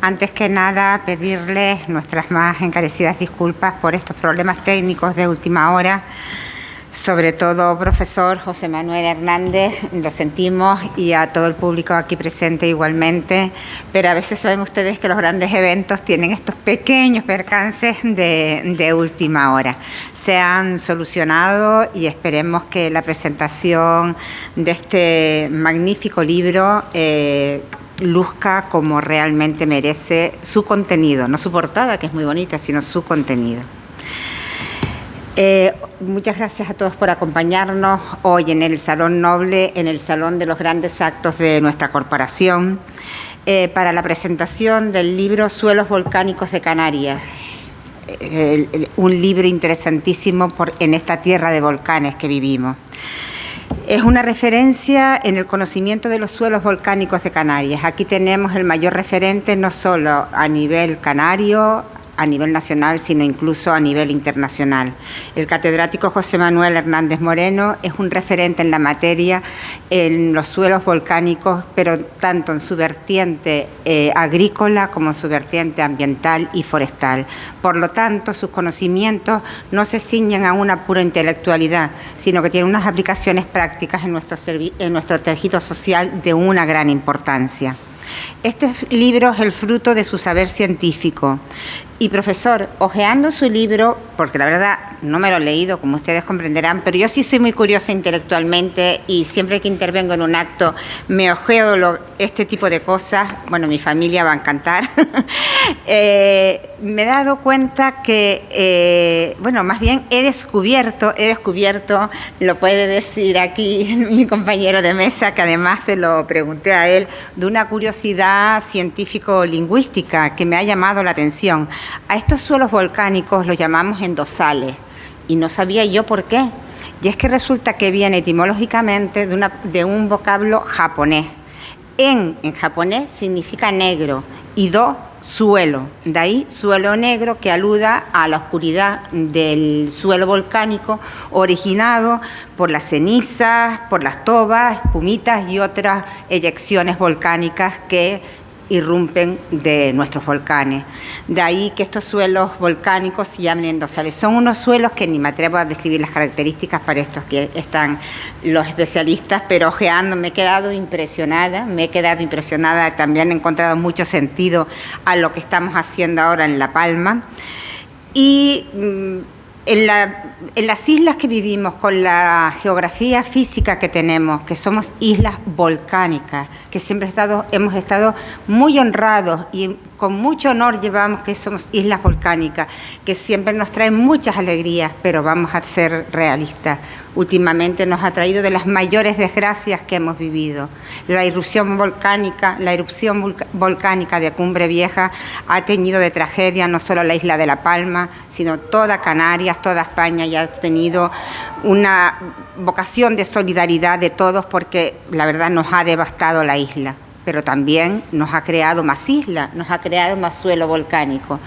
Antes que nada, pedirles nuestras más encarecidas disculpas por estos problemas técnicos de última hora. Sobre todo, profesor José Manuel Hernández, lo sentimos, y a todo el público aquí presente igualmente, pero a veces saben ustedes que los grandes eventos tienen estos pequeños percances de última hora. Se han solucionado y esperemos que la presentación de este magnífico libro luzca como realmente merece su contenido, no su portada, que es muy bonita, sino su contenido. Muchas gracias a todos por acompañarnos hoy en el Salón Noble, en el Salón de los Grandes Actos de nuestra corporación, para la presentación del libro Suelos Volcánicos de Canarias, un libro interesantísimo en esta tierra de volcanes que vivimos. Es una referencia en el conocimiento de los suelos volcánicos de Canarias. Aquí tenemos el mayor referente no solo a nivel canario, a nivel nacional, sino incluso a nivel internacional. El catedrático José Manuel Hernández Moreno es un referente en la materia en los suelos volcánicos, pero tanto en su vertiente agrícola como en su vertiente ambiental y forestal. Por lo tanto, sus conocimientos no se ciñen a una pura intelectualidad, sino que tienen unas aplicaciones prácticas en nuestro tejido social de una gran importancia. Este libro es el fruto de su saber científico. Y profesor, hojeando su libro, porque la verdad no me lo he leído, como ustedes comprenderán, pero yo sí soy muy curiosa intelectualmente y siempre que intervengo en un acto me hojeo este tipo de cosas. Bueno, mi familia va a encantar. Me he dado cuenta que, bueno, más bien he descubierto, lo puede decir aquí mi compañero de mesa, que además se lo pregunté a él, de una curiosidad científico-lingüística que me ha llamado la atención. A estos suelos volcánicos los llamamos endosales y no sabía yo por qué. Y es que resulta que viene etimológicamente de un vocablo japonés. En japonés significa negro y do, suelo. De ahí suelo negro, que aluda a la oscuridad del suelo volcánico originado por las cenizas, por las tobas, espumitas y otras eyecciones volcánicas que irrumpen de nuestros volcanes. De ahí que estos suelos volcánicos se llamen endosales. Son unos suelos que ni me atrevo a describir las características para estos que están los especialistas, pero ojeando me he quedado impresionada, también he encontrado mucho sentido a lo que estamos haciendo ahora en La Palma. Y en las islas que vivimos, con la geografía física que tenemos, que somos islas volcánicas, que siempre hemos estado muy honrados y con mucho honor llevamos que somos islas volcánicas, que siempre nos traen muchas alegrías, pero vamos a ser realistas. Últimamente nos ha traído de las mayores desgracias que hemos vivido. La erupción volcánica de Cumbre Vieja ha tenido de tragedia no solo la isla de La Palma, sino toda Canarias, toda España, y ha tenido una vocación de solidaridad de todos, porque la verdad nos ha devastado la isla, pero también nos ha creado más islas, nos ha creado más suelo volcánico.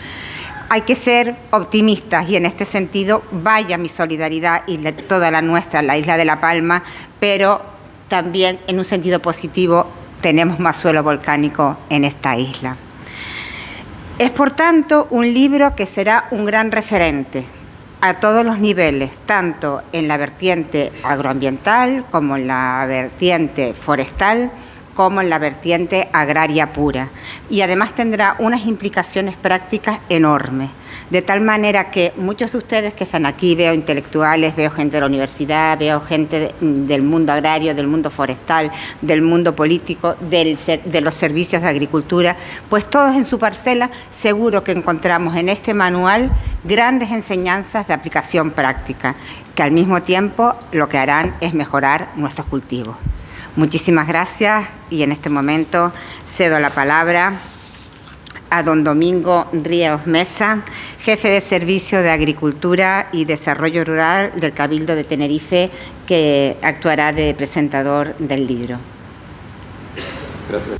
Hay que ser optimistas y en este sentido vaya mi solidaridad y toda la nuestra, la isla de La Palma, pero también en un sentido positivo tenemos más suelo volcánico en esta isla. Es por tanto un libro que será un gran referente a todos los niveles, tanto en la vertiente agroambiental como en la vertiente forestal, como en la vertiente agraria pura. Y además tendrá unas implicaciones prácticas enormes, de tal manera que muchos de ustedes que están aquí, veo intelectuales, veo gente de la universidad, veo gente del mundo agrario, del mundo forestal, del mundo político, de los servicios de agricultura, pues todos en su parcela seguro que encontramos en este manual grandes enseñanzas de aplicación práctica, que al mismo tiempo lo que harán es mejorar nuestros cultivos. Muchísimas gracias y en este momento cedo la palabra a don Domingo Ríos Mesa, jefe de Servicio de Agricultura y Desarrollo Rural del Cabildo de Tenerife, que actuará de presentador del libro. Gracias.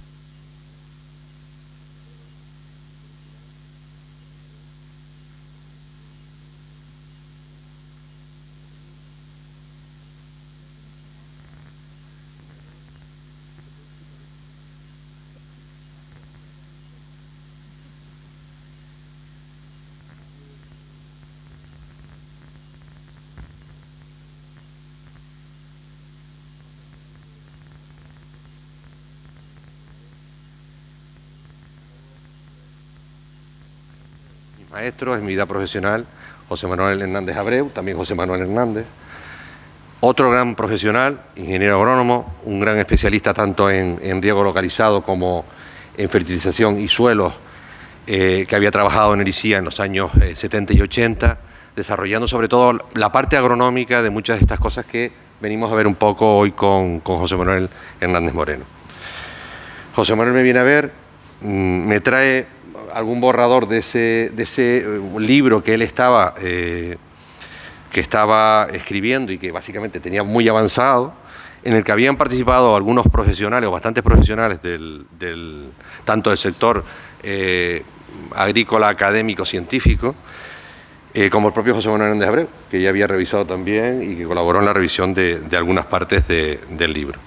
maestros en mi vida profesional, José Manuel Hernández Abreu, también José Manuel Hernández. Otro gran profesional, ingeniero agrónomo, un gran especialista tanto en riego localizado como en fertilización y suelos, que había trabajado en el ICIA en los años 70 y 80, desarrollando sobre todo la parte agronómica de muchas de estas cosas que venimos a ver un poco hoy con José Manuel Hernández Moreno. José Manuel me viene a ver, me trae algún borrador de ese libro que él estaba escribiendo y que básicamente tenía muy avanzado, en el que habían participado algunos profesionales o bastantes profesionales tanto del sector agrícola, académico, científico, como el propio José Manuel Hernández Abreu, que ya había revisado también y que colaboró en la revisión de algunas partes del libro.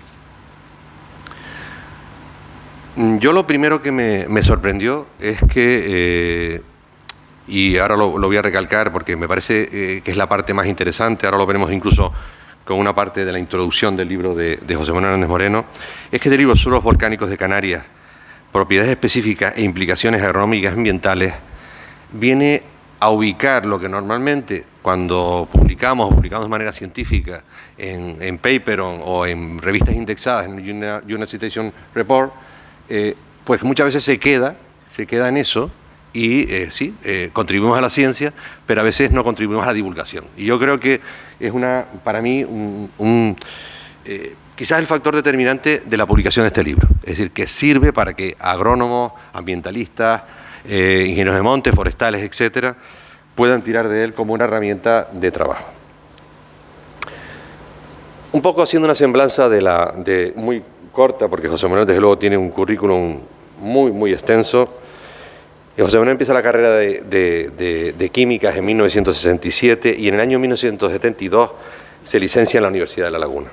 Yo lo primero que me sorprendió es que, y ahora lo voy a recalcar porque me parece que es la parte más interesante, ahora lo veremos incluso con una parte de la introducción del libro de José Manuel Hernández Moreno, es que este libro, Suelos Volcánicos de Canarias, propiedades específicas e implicaciones agronómicas y ambientales, viene a ubicar lo que normalmente cuando publicamos de manera científica en paper o en revistas indexadas, en el Journal Citation Report, pues muchas veces se queda en eso y sí, contribuimos a la ciencia, pero a veces no contribuimos a la divulgación. Y yo creo que es para mí quizás el factor determinante de la publicación de este libro. Es decir, que sirve para que agrónomos, ambientalistas, ingenieros de montes, forestales, etcétera, puedan tirar de él como una herramienta de trabajo. Un poco haciendo una semblanza muy corta, porque José Manuel desde luego tiene un currículum muy extenso. José Manuel empieza la carrera de químicas en 1967 y en el año 1972 se licencia en la Universidad de La Laguna.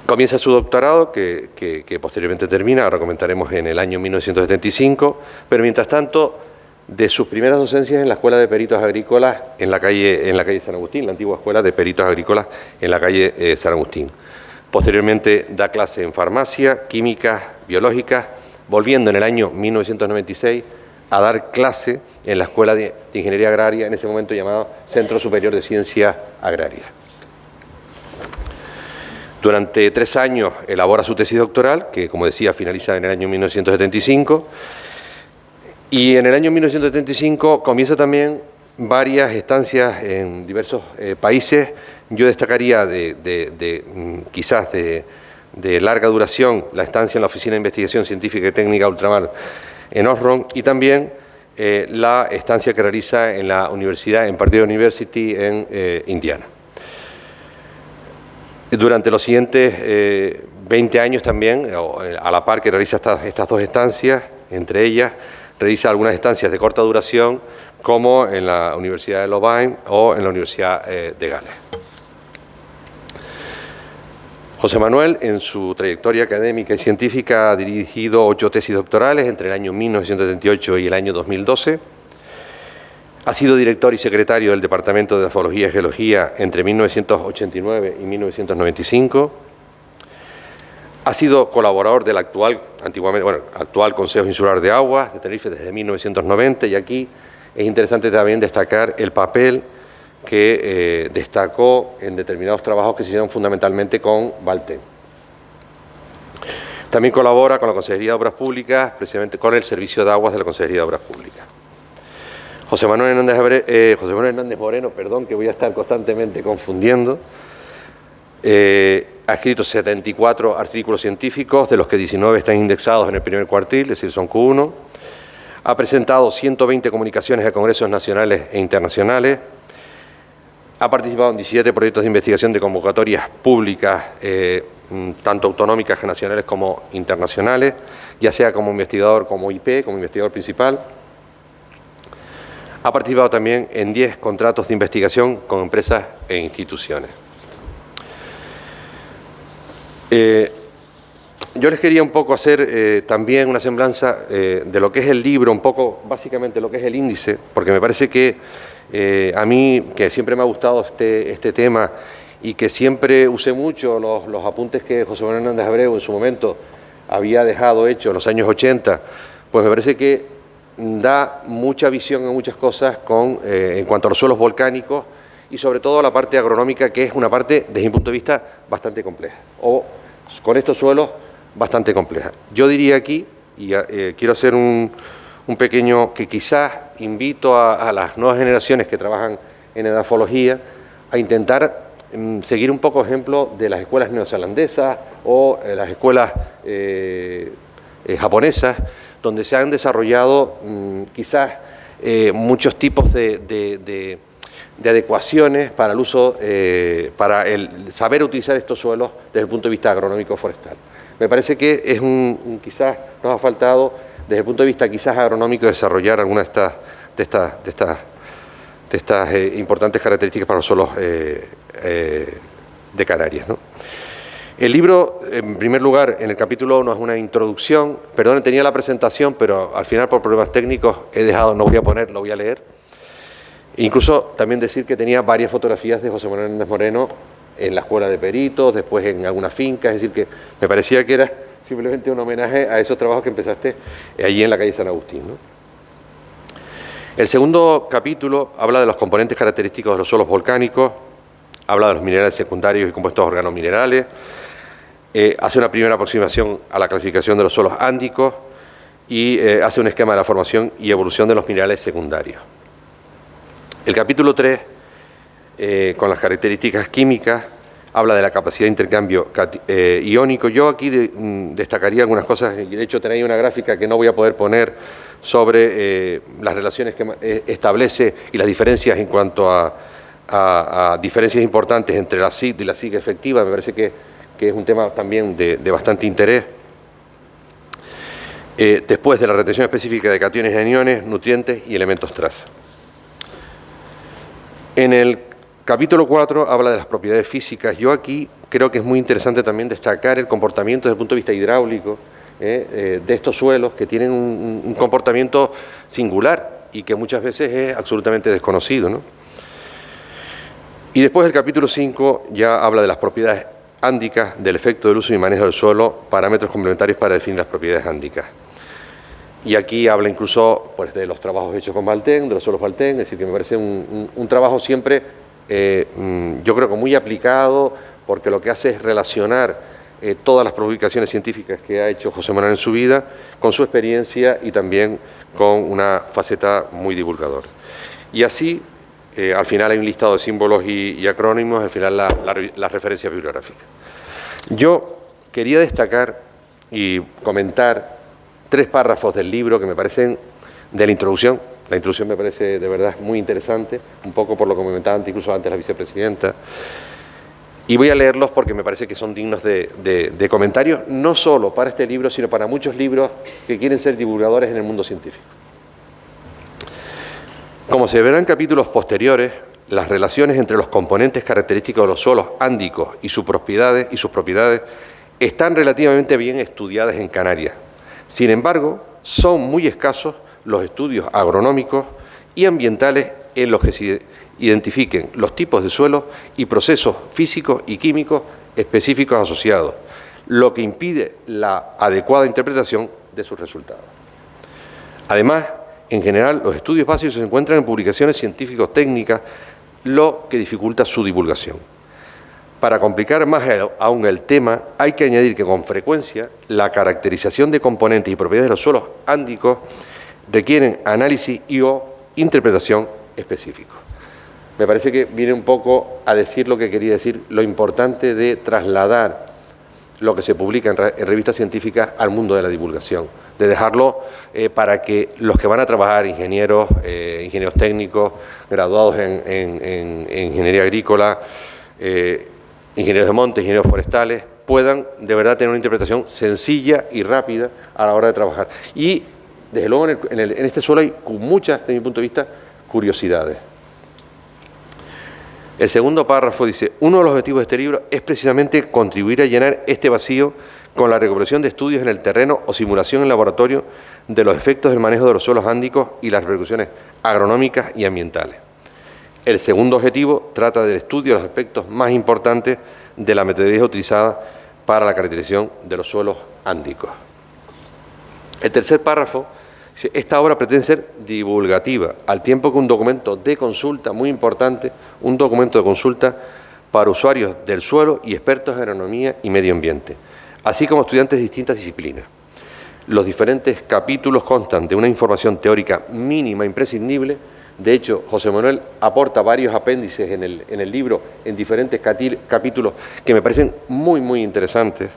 Comienza su doctorado, que posteriormente termina, ahora comentaremos, en el año 1975, pero mientras tanto, de sus primeras docencias en la Escuela de Peritos Agrícolas en la calle San Agustín, la antigua Escuela de Peritos Agrícolas en la calle San Agustín. Posteriormente da clase en farmacia, químicas, biológicas, volviendo en el año 1996 a dar clase en la Escuela de Ingeniería Agraria, en ese momento llamado Centro Superior de Ciencias Agrarias. Durante 3 años elabora su tesis doctoral, que como decía finaliza en el año 1975, y en el año 1975 comienza también varias estancias en diversos países. Yo destacaría quizás de larga duración la estancia en la Oficina de Investigación Científica y Técnica Ultramar en Osron y también la estancia que realiza en la universidad, en Purdue University en Indiana. Durante los siguientes 20 años también, a la par que realiza estas 2 estancias, entre ellas realiza algunas estancias de corta duración, como en la Universidad de Louvain o en la Universidad de Gales. José Manuel, en su trayectoria académica y científica, ha dirigido 8 tesis doctorales entre el año 1978 y el año 2012. Ha sido director y secretario del Departamento de Morfología y Geología entre 1989 y 1995. Ha sido colaborador del actual Consejo Insular de Aguas de Tenerife desde 1990 y aquí es interesante también destacar el papel que destacó en determinados trabajos que se hicieron fundamentalmente con Valten. También colabora con la Consejería de Obras Públicas, precisamente con el Servicio de Aguas de la Consejería de Obras Públicas. José Manuel Hernández Moreno, perdón, que voy a estar constantemente confundiendo, ha escrito 74 artículos científicos, de los que 19 están indexados en el primer cuartil, es decir, son Q1. Ha presentado 120 comunicaciones a congresos nacionales e internacionales. Ha participado en 17 proyectos de investigación de convocatorias públicas, tanto autonómicas, nacionales como internacionales, ya sea como investigador, como IP, como investigador principal. Ha participado también en 10 contratos de investigación con empresas e instituciones. Yo les quería un poco hacer también una semblanza de lo que es el libro, un poco básicamente lo que es el índice, porque me parece que a mí, que siempre me ha gustado este tema y que siempre usé mucho los apuntes que José Manuel Hernández Abreu en su momento había dejado hecho en los años 80, pues me parece que da mucha visión a muchas cosas en cuanto a los suelos volcánicos y sobre todo a la parte agronómica, que es una parte, desde mi punto de vista, bastante compleja, o con estos suelos bastante compleja. Yo diría aquí, y quiero hacer un pequeño, que quizás invito a las nuevas generaciones que trabajan en edafología a intentar seguir un poco ejemplo de las escuelas neozelandesas o las escuelas japonesas, donde se han desarrollado quizás muchos tipos de adecuaciones para el uso, para el saber utilizar estos suelos desde el punto de vista agronómico forestal. Me parece que es quizás nos ha faltado desde el punto de vista quizás agronómico desarrollar algunas de estas importantes características para los suelos de Canarias, ¿no? El libro, en primer lugar, en el capítulo 1 es una introducción. Perdón, tenía la presentación, pero al final por problemas técnicos he dejado, no voy a poner, lo voy a leer. Incluso también decir que tenía varias fotografías de José Manuel Hernández Moreno en la Escuela de Peritos, después en algunas fincas, es decir, que me parecía que era simplemente un homenaje a esos trabajos que empezaste allí en la calle San Agustín, ¿no? El segundo capítulo habla de los componentes característicos de los suelos volcánicos, habla de los minerales secundarios y compuestos organominerales, hace una primera aproximación a la clasificación de los suelos ándicos y hace un esquema de la formación y evolución de los minerales secundarios. El capítulo 3, con las características químicas, habla de la capacidad de intercambio iónico. Yo aquí destacaría algunas cosas, y de hecho tenéis una gráfica que no voy a poder poner sobre las relaciones que establece y las diferencias en cuanto a diferencias importantes entre la CID y la SIG efectiva. Me parece que es un tema también de bastante interés. Después de la retención específica de cationes y aniones, nutrientes y elementos traza. En el capítulo 4 habla de las propiedades físicas. Yo aquí creo que es muy interesante también destacar el comportamiento desde el punto de vista hidráulico de estos suelos que tienen un comportamiento singular y que muchas veces es absolutamente desconocido, ¿no? Y después el capítulo 5 ya habla de las propiedades ándicas, del efecto del uso y manejo del suelo, parámetros complementarios para definir las propiedades ándicas. Y aquí habla incluso pues, de los trabajos hechos con Baltén, de los suelos Baltén, es decir, que me parece un trabajo siempre, yo creo que muy aplicado, porque lo que hace es relacionar todas las publicaciones científicas que ha hecho José Manuel en su vida con su experiencia y también con una faceta muy divulgadora. Y así, al final hay un listado de símbolos y acrónimos, al final las referencias bibliográficas. Yo quería destacar y comentar 3 párrafos del libro que me parecen de la introducción. La introducción me parece de verdad muy interesante, un poco por lo que comentaba incluso antes la vicepresidenta. Y voy a leerlos porque me parece que son dignos de comentarios, no solo para este libro, sino para muchos libros que quieren ser divulgadores en el mundo científico. Como se verá en capítulos posteriores, las relaciones entre los componentes característicos de los suelos ándicos y sus propiedades están relativamente bien estudiadas en Canarias. Sin embargo, son muy escasos los estudios agronómicos y ambientales en los que se identifiquen los tipos de suelos y procesos físicos y químicos específicos asociados, lo que impide la adecuada interpretación de sus resultados. Además, en general, los estudios básicos se encuentran en publicaciones científico-técnicas, lo que dificulta su divulgación. Para complicar más aún el tema, hay que añadir que con frecuencia la caracterización de componentes y propiedades de los suelos ándicos requieren análisis o interpretación específicos. Me parece que viene un poco a decir lo que quería decir, lo importante de trasladar lo que se publica en revistas científicas al mundo de la divulgación, de dejarlo para que los que van a trabajar, ingenieros técnicos, graduados en ingeniería agrícola, ingenieros de monte, ingenieros forestales, puedan de verdad tener una interpretación sencilla y rápida a la hora de trabajar. Y desde luego en este suelo hay muchas, desde mi punto de vista, curiosidades. El segundo párrafo dice: uno de los objetivos de este libro es precisamente contribuir a llenar este vacío con la recopilación de estudios en el terreno o simulación en laboratorio de los efectos del manejo de los suelos ándicos y las repercusiones agronómicas y ambientales. El segundo objetivo trata del estudio de los aspectos más importantes de la metodología utilizada para la caracterización de los suelos ándicos. El tercer párrafo Esta obra pretende ser divulgativa, al tiempo que un documento de consulta, muy importante, un documento de consulta para usuarios del suelo y expertos en agronomía y medio ambiente, así como estudiantes de distintas disciplinas. Los diferentes capítulos constan de una información teórica mínima imprescindible. De hecho, José Manuel aporta varios apéndices en el libro, en diferentes capítulos, que me parecen muy interesantes.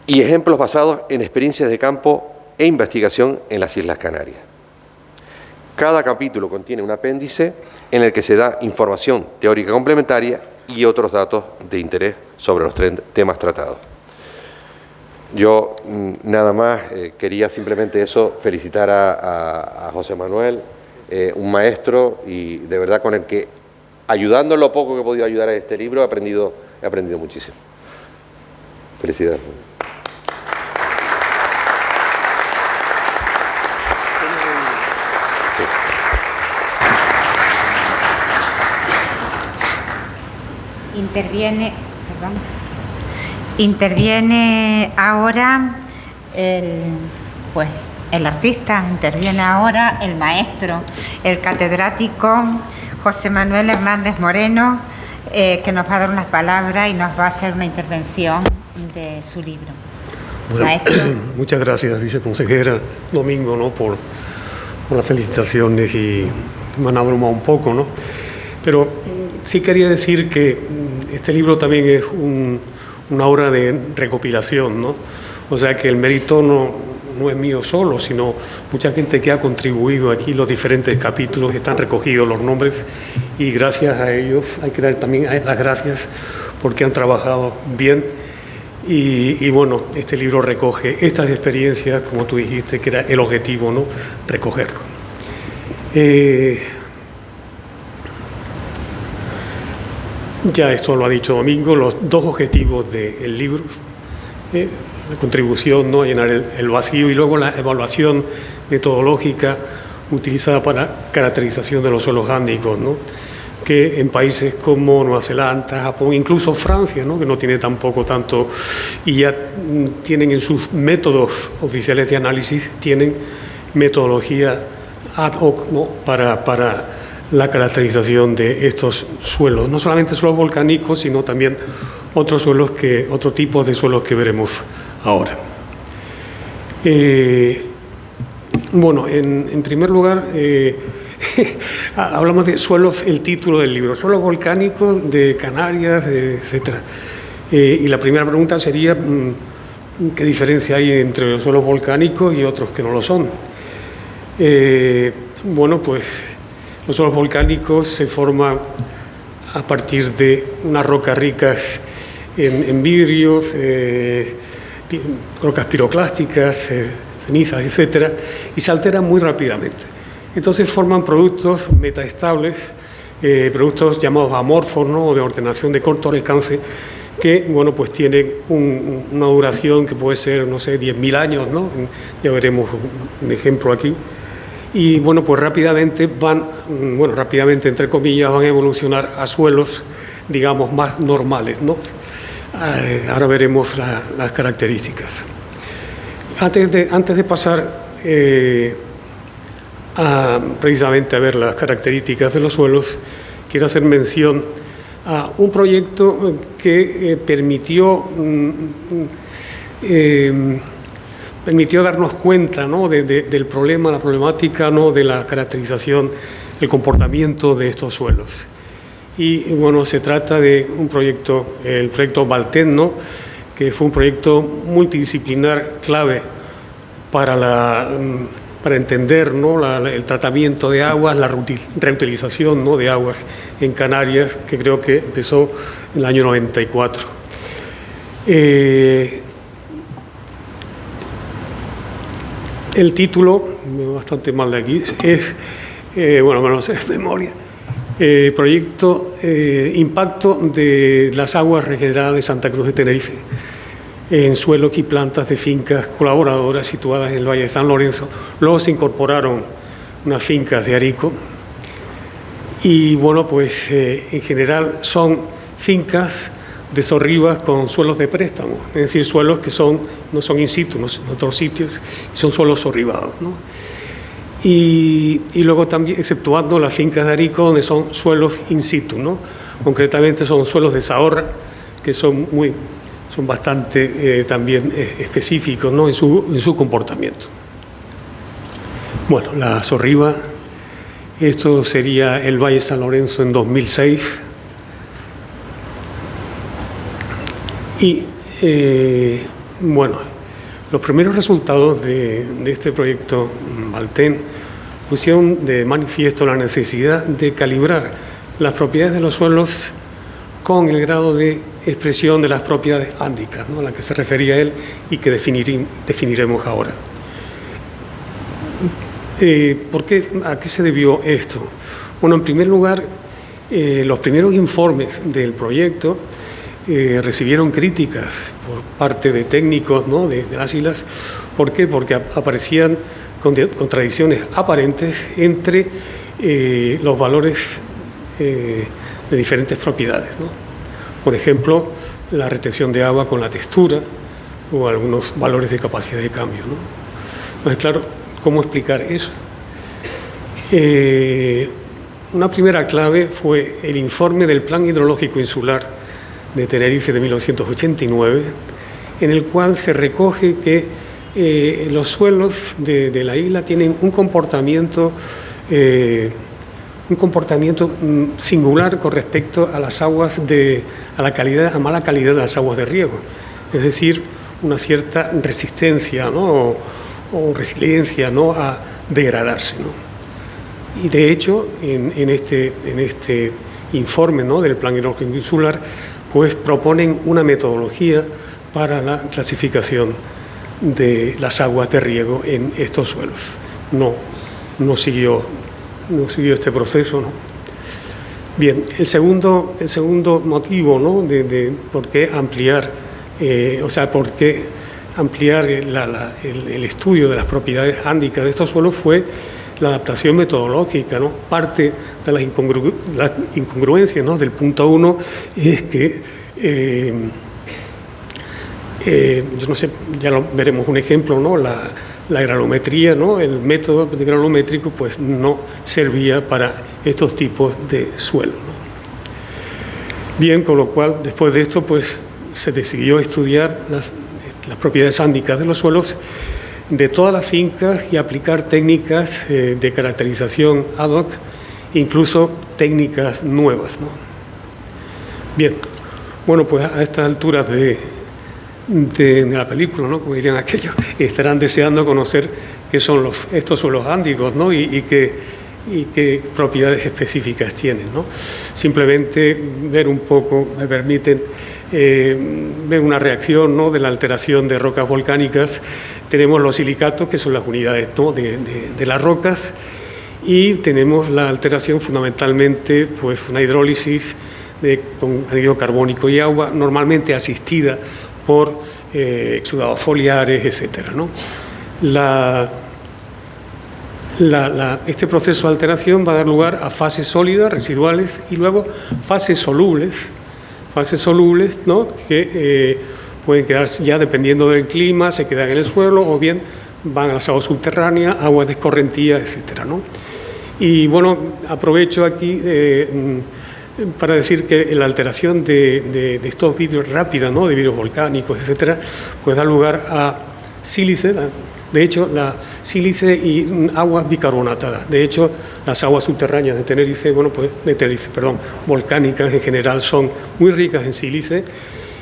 Y ejemplos basados en experiencias de campo e investigación en las Islas Canarias. Cada capítulo contiene un apéndice en el que se da información teórica complementaria y otros datos de interés sobre los temas tratados. Yo nada más quería simplemente eso, felicitar a José Manuel, un maestro, y de verdad con el que, ayudando en lo poco que he podido ayudar a este libro, he aprendido muchísimo. Felicidades. Interviene ahora el artista, interviene ahora el maestro, el catedrático José Manuel Hernández Moreno, que nos va a dar unas palabras y nos va a hacer una intervención de su libro. Bueno, maestro. Muchas gracias, viceconsejera Domingo, ¿no? por las felicitaciones, y me han abrumado un poco, ¿no? Pero sí quería decir que este libro también es una obra de recopilación, ¿no? O sea que el mérito no es mío solo, sino mucha gente que ha contribuido aquí. Los diferentes capítulos están recogidos los nombres, y gracias a ellos hay que dar también las gracias porque han trabajado bien. Y bueno, este libro recoge estas experiencias, como tú dijiste, que era el objetivo, ¿no? Recogerlo. Ya esto lo ha dicho Domingo, los dos objetivos del libro, la contribución, ¿no? Llenar el vacío, y luego la evaluación metodológica utilizada para caracterización de los suelos ándicos, ¿no? Que en países como Nueva Zelanda, Japón, incluso Francia, ¿no? Que no tiene tampoco tanto, y ya tienen en sus métodos oficiales de análisis, tienen metodología ad hoc, ¿no? para la caracterización de estos suelos, no solamente suelos volcánicos, sino también otros tipos de suelos que veremos ahora. Bueno, en primer lugar, hablamos de suelos, el título del libro, suelos volcánicos de Canarias, etcétera. Y la primera pregunta sería, ¿qué diferencia hay entre los suelos volcánicos y otros que no lo son? Bueno, pues los suelos volcánicos se forman a partir de unas rocas ricas en vidrios, rocas piroclásticas, cenizas, etcétera, y se alteran muy rápidamente. Entonces forman productos metaestables, productos llamados amorfos, ¿no? O de ordenación de corto alcance, que bueno, pues tienen una duración que puede ser, no sé, 10.000 años, ¿no? Ya veremos un ejemplo aquí. Y bueno, pues rápidamente entre comillas, van a evolucionar a suelos, digamos, más normales, ¿no? Ahora veremos las características. Antes de pasar precisamente a ver las características de los suelos, quiero hacer mención a un proyecto que permitió darnos cuenta, ¿no? del problema, la problemática, ¿no? De la caracterización, el comportamiento de estos suelos. Y bueno, se trata de un proyecto, el proyecto Balten, ¿no? Que fue un proyecto multidisciplinar clave para entender, ¿no? el tratamiento de aguas, la reutilización, ¿no? de aguas en Canarias, que creo que empezó en el año 94. El título, bastante mal de aquí, es, no sé, memoria, proyecto Impacto de las aguas regeneradas de Santa Cruz de Tenerife en suelos y plantas de fincas colaboradoras situadas en el Valle de San Lorenzo. Luego se incorporaron unas fincas de Arico y bueno, pues en general son fincas de Sorribas con suelos de préstamo, es decir, suelos que no son in situ, no son en otros sitios, son suelos sorribados, ¿no? Y luego también, exceptuando las fincas de Arico, donde son suelos in situ, ¿no? Concretamente son suelos de Zahorra, que son bastante también específicos, ¿no? en su comportamiento. Bueno, la Sorriba, esto sería el Valle San Lorenzo en 2006. Y bueno, los primeros resultados de este proyecto Valten pusieron de manifiesto la necesidad de calibrar las propiedades de los suelos con el grado de expresión de las propiedades ándicas, ¿no? A la que se refería él y que definiremos ahora. ¿A qué se debió esto? Bueno, en primer lugar, los primeros informes del proyecto recibieron críticas por parte de técnicos, ¿no? de las islas. ¿Por qué? Porque aparecían contradicciones aparentes entre los valores de diferentes propiedades, ¿no? Por ejemplo, la retención de agua con la textura o algunos valores de capacidad de cambio, ¿no? Entonces, claro, ¿cómo explicar eso? Una primera clave fue el informe del Plan Hidrológico Insular de Tenerife de 1989, en el cual se recoge que los suelos de la isla tienen un comportamiento singular con respecto a las aguas a mala calidad de las aguas de riego, es decir, una cierta resistencia, ¿no? o resiliencia, ¿no? a degradarse, ¿no? Y de hecho, en este informe, ¿no? del Plan Hidrológico Insular, pues proponen una metodología para la clasificación de las aguas de riego en estos suelos. No siguió este proceso, ¿no? Bien, el segundo motivo, ¿no? de por qué ampliar, el estudio de las propiedades ándicas de estos suelos fue la adaptación metodológica, ¿no? Parte de las incongruencias, ¿no? del punto 1 es que yo no sé, ya veremos un ejemplo, ¿no? La granometría, ¿no? El método de granométrico pues no servía para estos tipos de suelo, ¿no? Bien, con lo cual después de esto pues se decidió estudiar las propiedades ándicas de los suelos de todas las fincas y aplicar técnicas de caracterización ad hoc, incluso técnicas nuevas, ¿no? Bien, bueno, pues a estas alturas de la película, ¿no? Como dirían aquellos, estarán deseando conocer qué son estos suelos ándicos, ¿no? y qué propiedades específicas tienen, ¿no? Simplemente ver un poco, me permiten ver una reacción, ¿no? de la alteración de rocas volcánicas. Tenemos los silicatos, que son las unidades, ¿no? de las rocas, y tenemos la alteración fundamentalmente, pues una hidrólisis con anhídrido carbónico y agua, normalmente asistida por exudados foliares, etcétera, ¿no? Este proceso de alteración va a dar lugar a fases sólidas, residuales, y luego fases solubles, ¿no? que pueden quedarse ya dependiendo del clima, se quedan en el suelo o bien van a las aguas subterráneas, aguas de escorrentía, etcétera, ¿no? Y bueno, aprovecho aquí para decir que la alteración de estos vidrios rápida, ¿no? de vidrios volcánicos, etcétera, pues da lugar a sílice. De hecho, la sílice y aguas bicarbonatadas. De hecho, las aguas subterráneas de Tenerife, volcánicas en general, son muy ricas en sílice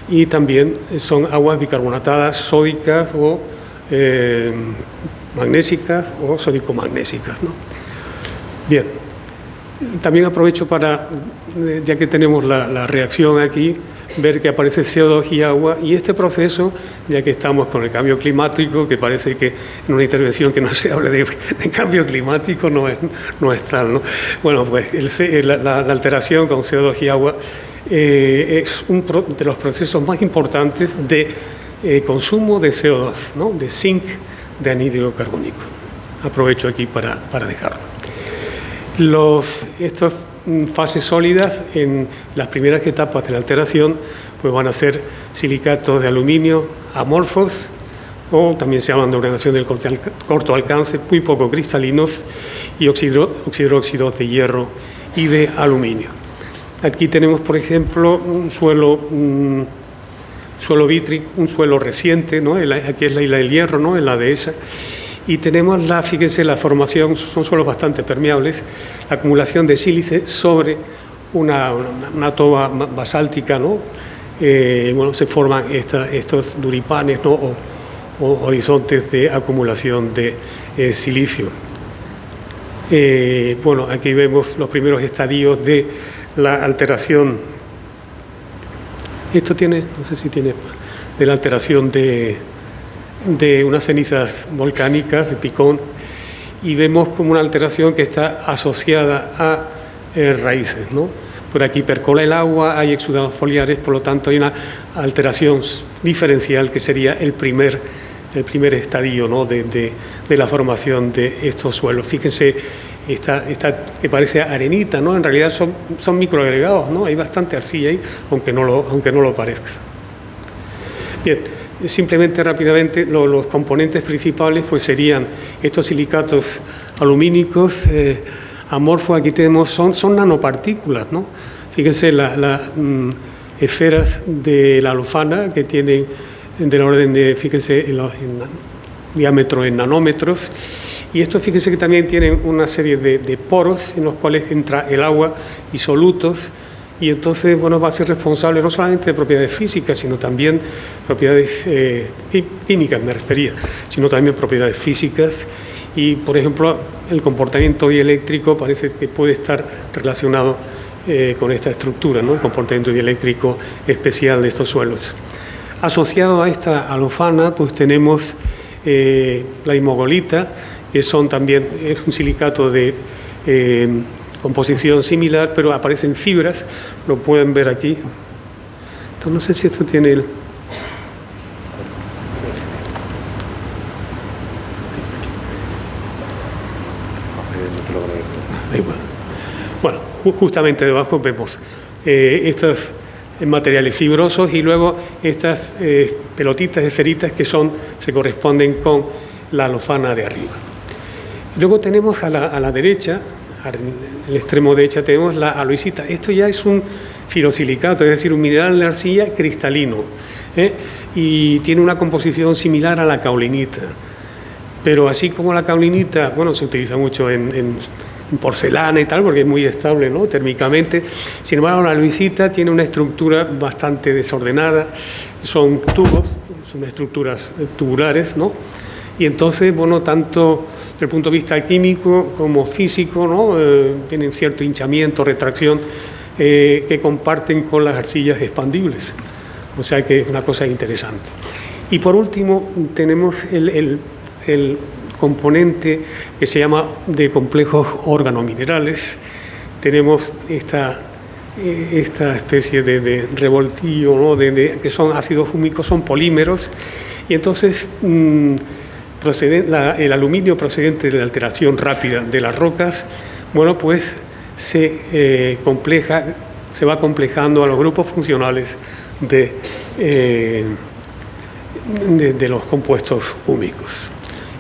y también son aguas bicarbonatadas, sódicas o magnésicas o sódico-magnésicas, ¿no? Bien, también aprovecho para, ya que tenemos la reacción aquí, ver que aparece CO2 y agua, y este proceso, ya que estamos con el cambio climático, que parece que en una intervención que no se hable de cambio climático no es tal, ¿no? Bueno, pues la alteración con CO2 y agua es de los procesos más importantes de consumo de CO2, ¿no? de zinc, de anhídrido carbónico. Aprovecho aquí para dejarlo. Estos fases sólidas, en las primeras etapas de la alteración, pues van a ser silicatos de aluminio amorfos, o también se llaman de ordenación del corto alcance, muy poco cristalinos, y oxidróxidos de hierro y de aluminio. Aquí tenemos, por ejemplo, un suelo vítrico, un suelo reciente, ¿no? Aquí es la isla del Hierro, ¿no? En la dehesa. Y tenemos, fíjense, la formación, son suelos bastante permeables, la acumulación de sílice sobre una toba basáltica, ¿no? Bueno, se forman estos duripanes, ¿no? O horizontes de acumulación de silicio. Bueno, aquí vemos los primeros estadios de la alteración. Esto tiene, no sé si tiene, de la alteración de unas cenizas volcánicas de picón, y vemos como una alteración que está asociada a raíces, ¿no? Por aquí percola el agua, hay exudados foliares, por lo tanto hay una alteración diferencial que sería el primer estadio, ¿no? de la formación de estos suelos. Fíjense, esta que parece arenita, ¿no? En realidad son microagregados, ¿no? Hay bastante arcilla ahí, aunque no lo parezca. Bien, simplemente rápidamente los componentes principales pues serían estos silicatos alumínicos amorfos. Aquí tenemos, son nanopartículas, ¿no? Fíjense las esferas de la alofana que tienen del orden de, fíjense, en diámetro en nanómetros. Y estos, fíjense que también tienen una serie de poros en los cuales entra el agua y solutos, y entonces, bueno, va a ser responsable no solamente de propiedades físicas, sino también propiedades químicas, me refería, sino también propiedades físicas. Y, por ejemplo, el comportamiento dieléctrico parece que puede estar relacionado con esta estructura, ¿no? El comportamiento dieléctrico especial de estos suelos. Asociado a esta alofana, pues tenemos la imogolita, que son también, es un silicato de composición similar, pero aparecen fibras, lo pueden ver aquí. Entonces, no sé si esto tiene el... Bueno, justamente debajo vemos estos materiales fibrosos, y luego estas pelotitas, esferitas, que se corresponden con la alofana de arriba. Luego tenemos a la derecha, en el extremo derecha, tenemos la aloisita. Esto ya es un filosilicato, es decir, un mineral de arcilla cristalino, y tiene una composición similar a la caulinita. Pero así como la caulinita, bueno, se utiliza mucho en porcelana y tal, porque es muy estable, ¿no? Térmicamente. Sin embargo, la aloisita tiene una estructura bastante desordenada, son tubos, son estructuras tubulares, ¿no? Y entonces, bueno, tanto desde el punto de vista químico como físico, ¿no? Tienen cierto hinchamiento, retracción, que comparten con las arcillas expandibles. O sea que es una cosa interesante. Y por último, tenemos el componente que se llama de complejos organominerales. Tenemos esta especie de revoltillo, ¿no? Que son ácidos húmicos, son polímeros, y entonces el aluminio procedente de la alteración rápida de las rocas, bueno, pues se va complejando a los grupos funcionales de los compuestos húmicos.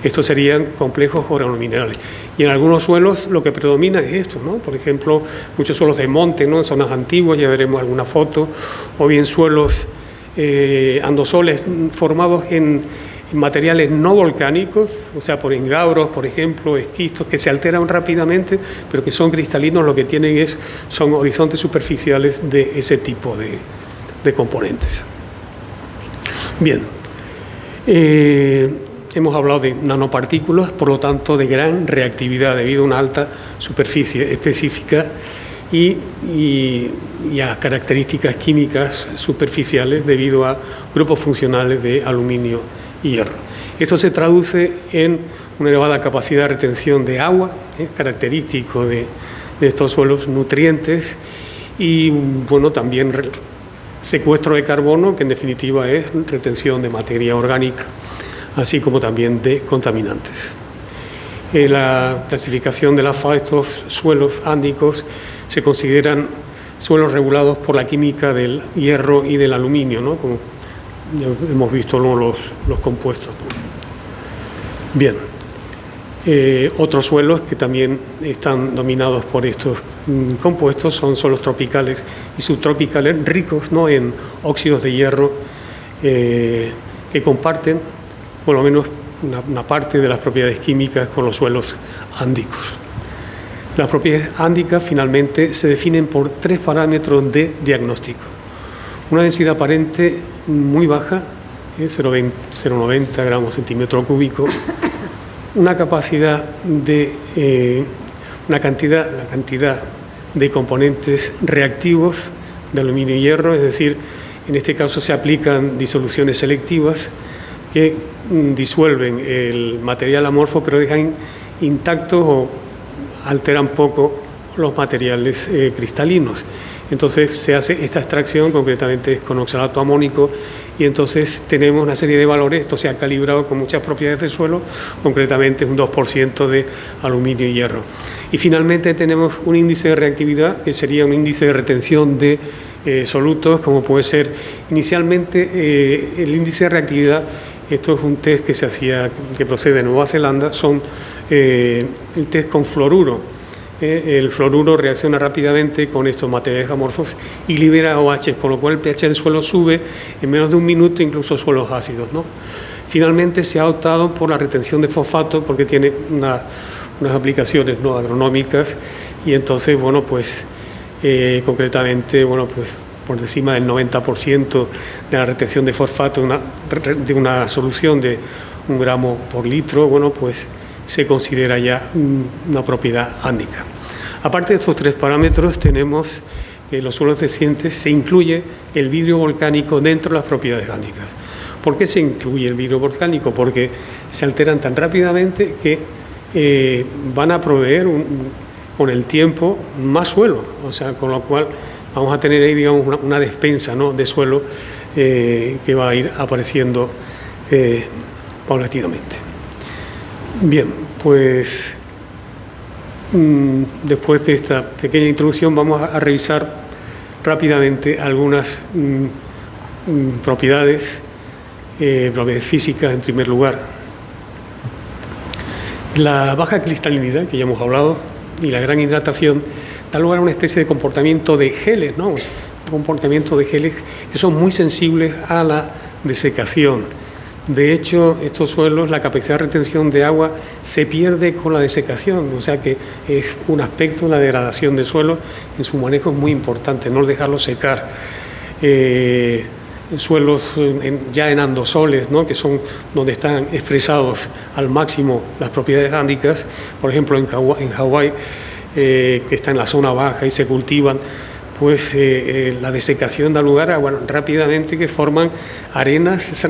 Estos serían complejos organominerales. Y en algunos suelos lo que predomina es esto, ¿no? Por ejemplo, muchos suelos de monte, ¿no? En zonas antiguas, ya veremos alguna foto, o bien suelos andosoles formados en materiales no volcánicos, o sea, por engauros, por ejemplo, esquistos, que se alteran rápidamente, pero que son cristalinos, lo que tienen son horizontes superficiales de ese tipo de componentes. Bien. Hemos hablado de nanopartículas, por lo tanto de gran reactividad debido a una alta superficie específica y a características químicas superficiales debido a grupos funcionales de aluminio y hierro. Esto se traduce en una elevada capacidad de retención de agua, característico de estos suelos, nutrientes, y bueno, también secuestro de carbono, que en definitiva es retención de materia orgánica, así como también de contaminantes. La clasificación de la FAO, estos suelos ándicos se consideran suelos regulados por la química del hierro y del aluminio, ¿no? Como ya hemos visto, ¿no? los compuestos, ¿no? Bien. Otros suelos que también están dominados por estos compuestos son suelos tropicales y subtropicales ricos, ¿no? En óxidos de hierro que comparten por lo menos una parte de las propiedades químicas con los suelos ándicos. Las propiedades ándicas finalmente se definen por 3 parámetros de diagnóstico. Una densidad aparente muy baja, 0,90 gramos centímetro cúbico, una capacidad de la cantidad de componentes reactivos de aluminio y hierro, es decir, en este caso se aplican disoluciones selectivas que disuelven el material amorfo pero dejan intactos o alteran poco los materiales cristalinos. Entonces se hace esta extracción concretamente con oxalato amónico y entonces tenemos una serie de valores. Esto se ha calibrado con muchas propiedades del suelo, concretamente un 2% de aluminio y hierro. Y finalmente tenemos un índice de reactividad que sería un índice de retención de solutos, como puede ser inicialmente el índice de reactividad. Esto es un test que se hacía, que procede de Nueva Zelanda, son el test con fluoruro. El fluoruro reacciona rápidamente con estos materiales amorfos y libera OH, con lo cual el pH del suelo sube en menos de un minuto, incluso suelos ácidos, ¿no? Finalmente se ha optado por la retención de fosfato porque tiene unas aplicaciones, ¿no? Agronómicas, y entonces, bueno, pues concretamente, bueno, pues por encima del 90% de la retención de fosfato de una solución de 1 gramo por litro, bueno, pues se considera ya una propiedad ándica. Aparte de estos 3 parámetros, tenemos que los suelos deficientes se incluye el vidrio volcánico dentro de las propiedades ándicas. ¿Por qué se incluye el vidrio volcánico? Porque se alteran tan rápidamente que van a proveer con el tiempo más suelo, o sea, con lo cual vamos a tener ahí, digamos, una despensa, ¿no? De suelo que va a ir apareciendo paulatinamente. Bien, pues después de esta pequeña introducción vamos a revisar rápidamente algunas propiedades físicas en primer lugar. La baja cristalinidad, que ya hemos hablado, y la gran hidratación da lugar a una especie de comportamiento de geles, ¿no? Un comportamiento de geles que son muy sensibles a la desecación. De hecho, estos suelos, la capacidad de retención de agua se pierde con la desecación, o sea que es un aspecto de la degradación del suelo, en su manejo es muy importante, no dejarlo secar. Suelos ya en andosoles, ¿no? Que son donde están expresados al máximo las propiedades ándicas, por ejemplo en Hawái, que está en la zona baja y se cultivan, pues la desecación da lugar a, bueno, rápidamente que forman arenas.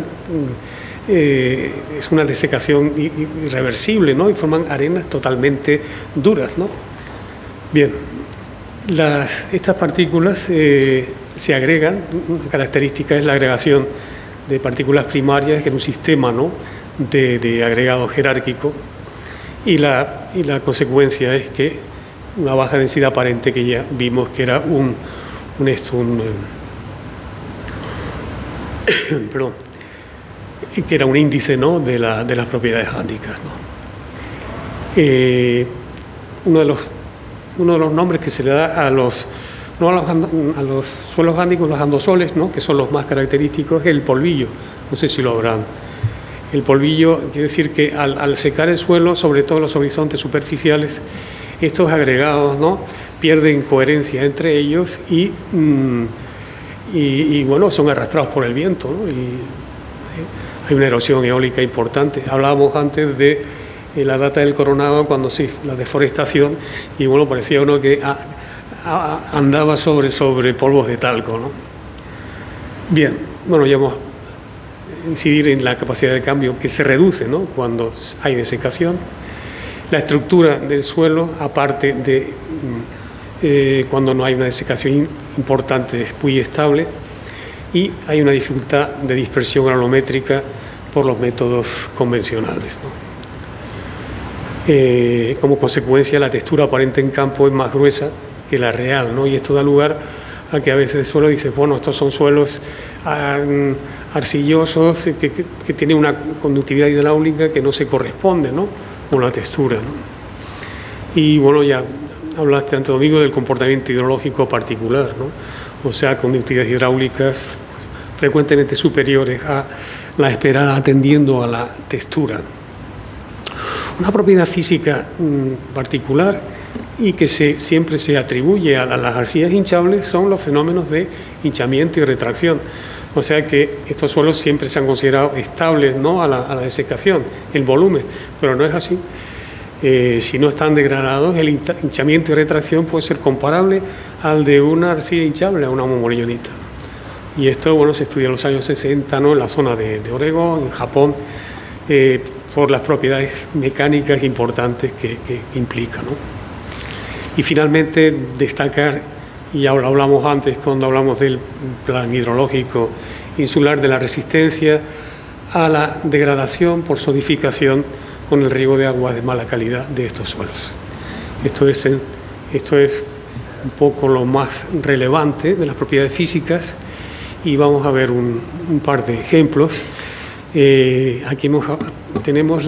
Es una desecación irreversible, ¿no? Y forman arenas totalmente duras, ¿no? Bien, estas partículas se agregan. Una característica es la agregación de partículas primarias en un sistema, ¿no? de agregado jerárquico, y la consecuencia es que una baja densidad aparente, que ya vimos que era que era un índice, ¿no? de las propiedades ándicas, ¿no? Uno de los nombres que se le da a los suelos ándicos, los andosoles, ¿no? Que son los más característicos, es el polvillo. No sé si lo habrán. El polvillo quiere decir que al secar el suelo, sobre todo los horizontes superficiales, estos agregados, ¿no? Pierden coherencia entre ellos y bueno, son arrastrados por el viento, ¿no? Y hay una erosión eólica importante. Hablábamos antes de la data del Coronado, cuando sí, la deforestación, y bueno, parecía uno que andaba sobre polvos de talco, ¿no? Bien, bueno, ya vamos a incidir en la capacidad de cambio que se reduce, ¿no? Cuando hay desecación. La estructura del suelo, aparte de cuando no hay una desecación importante, es muy estable, y hay una dificultad de dispersión granulométrica por los métodos convencionales, ¿no? Como consecuencia, la textura aparente en campo es más gruesa que la real, ¿no? Y esto da lugar a que a veces el suelo dice, bueno, estos son suelos arcillosos que tienen una conductividad hidráulica que no se corresponde, ¿no?, con la textura, ¿no? Y bueno, ya hablaste antes, Domingo, del comportamiento hidrológico particular, ¿no? O sea, conductividades hidráulicas frecuentemente superiores a la esperada atendiendo a la textura. Una propiedad física particular y que siempre se atribuye a las arcillas hinchables son los fenómenos de hinchamiento y retracción. O sea que estos suelos siempre se han considerado estables, ¿no?, a la desecación, el volumen, pero no es así. Si no están degradados, el hinchamiento y retracción puede ser comparable al de una arcilla hinchable, a una momorillonita. Y esto, bueno, se estudia en los años 60, ¿no?, en la zona de Oregón, en Japón, por las propiedades mecánicas importantes que implica, ¿no? Y finalmente destacar, y ya lo hablamos antes cuando hablamos del plan hidrológico insular, de la resistencia a la degradación por solidificación con el riego de aguas de mala calidad de estos suelos. Esto es un poco lo más relevante de las propiedades físicas, y vamos a ver un par de ejemplos. Aquí tenemos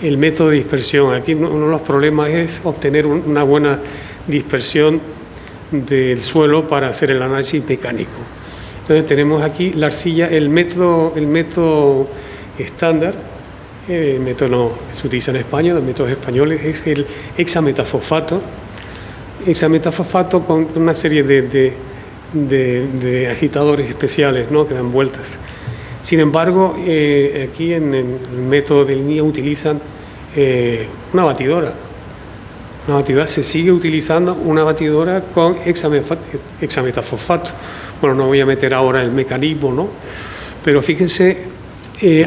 el método de dispersión. Aquí uno de los problemas es obtener una buena dispersión del suelo para hacer el análisis mecánico. Entonces tenemos aquí la arcilla, el método estándar, el método que se utiliza en España, los métodos españoles, es el hexametafosfato con una serie de agitadores especiales, ¿no?, que dan vueltas. Sin embargo, aquí en el método del NIA utilizan una batidora. Se sigue utilizando una batidora con hexametafosfato. Bueno, no voy a meter ahora el mecanismo, ¿no?, pero fíjense,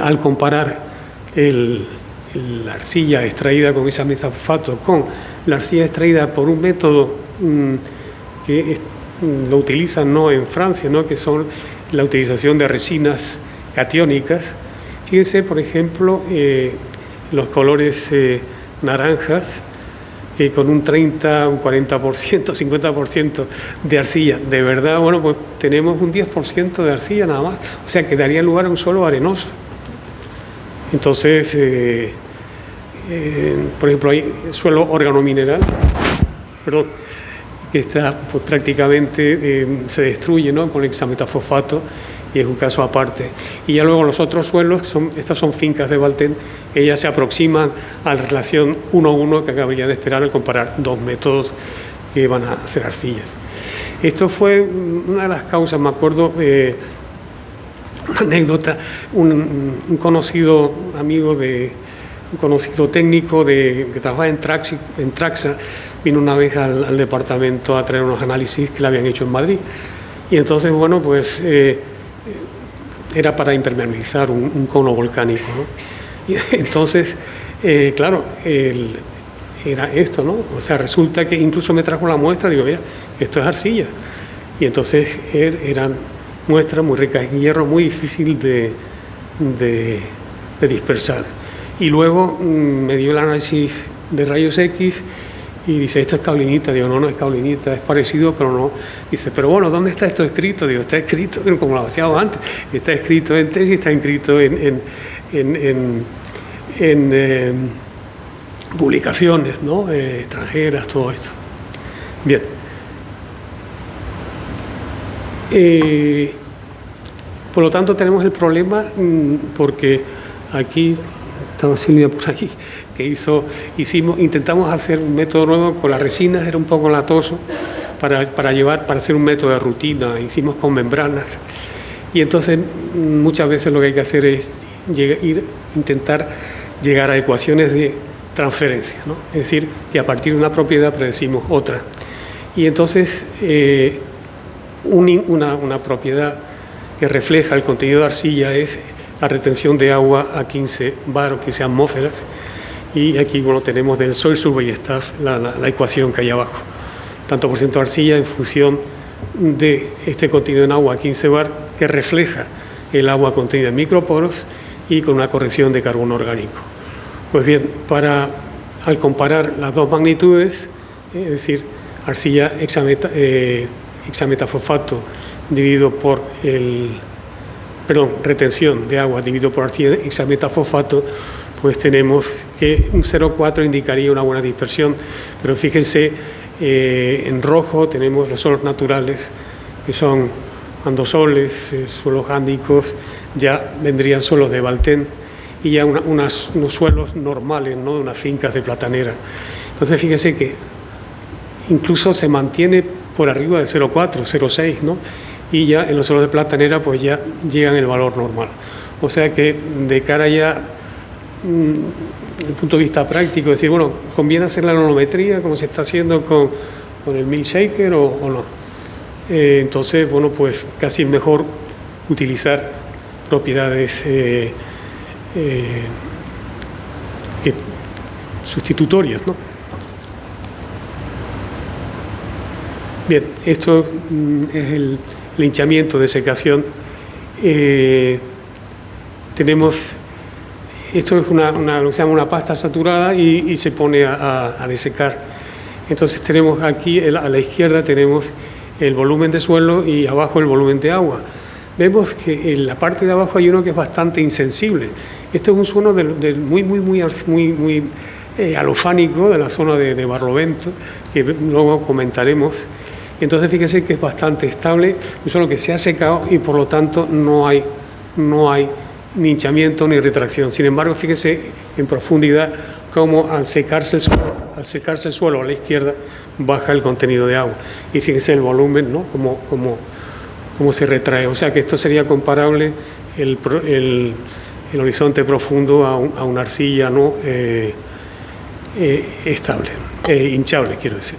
al comparar la arcilla extraída con hexametafosfato con la arcilla extraída por un método que lo utilizan, ¿no?, en Francia, ¿no?, que son la utilización de resinas catiónicas. Fíjense, por ejemplo, los colores naranjas, que con un 30, un 40%, 50% de arcilla, de verdad, bueno, pues tenemos un 10% de arcilla nada más, o sea, que daría lugar a un suelo arenoso. Entonces, por ejemplo, hay suelo organomineral, que está, pues, prácticamente se destruye, ¿no?, con hexametafosfato, y es un caso aparte. Y ya luego los otros suelos, estas son fincas de Valtén, ellas se aproximan a la relación 1:1 que cabría de esperar al comparar dos métodos que van a hacer arcillas. Esto fue una de las causas, me acuerdo, una anécdota, un conocido amigo un conocido técnico que trabaja en Traxa, vino una vez al departamento a traer unos análisis que le habían hecho en Madrid. Y entonces, bueno, pues era para impermeabilizar un cono volcánico, ¿no? Y entonces, claro, era esto, ¿no? O sea, resulta que incluso me trajo la muestra, digo, mira, esto es arcilla. Y entonces eran muestras muy ricas en hierro, muy difícil de dispersar. Y luego me dio el análisis de rayos X y dice, esto es caulinita. Digo, no es caulinita, es parecido, pero no. Dice, pero bueno, ¿dónde está esto escrito? Digo, está escrito, como lo hacíamos antes, está escrito en tesis, está escrito en publicaciones, ¿no?, extranjeras, todo esto. Bien. Por lo tanto, tenemos el problema porque aquí, estaba Silvia por aquí, que intentamos hacer un método nuevo con las resinas, era un poco latoso para hacer un método de rutina, hicimos con membranas. Y entonces muchas veces lo que hay que hacer es intentar llegar a ecuaciones de transferencia, ¿no? Es decir, que a partir de una propiedad predecimos otra. Y entonces una propiedad que refleja el contenido de arcilla es la retención de agua a 15 bar o 15 atmósferas. Y aquí, bueno, tenemos del Soil Survey Staff la ecuación que hay abajo. Tanto por ciento de arcilla en función de este contenido en agua a 15 bar que refleja el agua contenida en microporos y con una corrección de carbono orgánico. Pues bien, para al comparar las dos magnitudes, es decir, arcilla hexametafosfato dividido por retención de agua dividido por arcilla hexametafosfato, pues tenemos que un 0,4 indicaría una buena dispersión, pero fíjense, en rojo tenemos los suelos naturales, que son andosoles, suelos jándicos, ya vendrían suelos de Baltén, y ya unos suelos normales, ¿no?, de unas fincas de platanera. Entonces fíjense que incluso se mantiene por arriba de 0,4, 0,6, ¿no? Y ya en los suelos de platanera pues ya llegan el valor normal. O sea que de cara ya, desde el punto de vista práctico, decir, bueno, ¿conviene hacer la nanometría como se está haciendo con el milkshaker o no? Entonces, bueno, pues casi es mejor utilizar propiedades sustitutorias, ¿no? Bien, esto es el hinchamiento de secación. Tenemos, esto es lo que se llama una pasta saturada y se pone a desecar. Entonces tenemos aquí, a la izquierda tenemos el volumen de suelo y abajo el volumen de agua. Vemos que en la parte de abajo hay uno que es bastante insensible. Esto es un suelo muy alofánico de la zona de Barlovento, que luego comentaremos. Entonces fíjense que es bastante estable, un suelo que se ha secado y por lo tanto no hay ni hinchamiento ni retracción. Sin embargo, fíjense en profundidad cómo al secarse el suelo a la izquierda baja el contenido de agua. Y fíjense el volumen, ¿no?, cómo se retrae. O sea que esto sería comparable el horizonte profundo a una arcilla, ¿no?, estable, hinchable, quiero decir.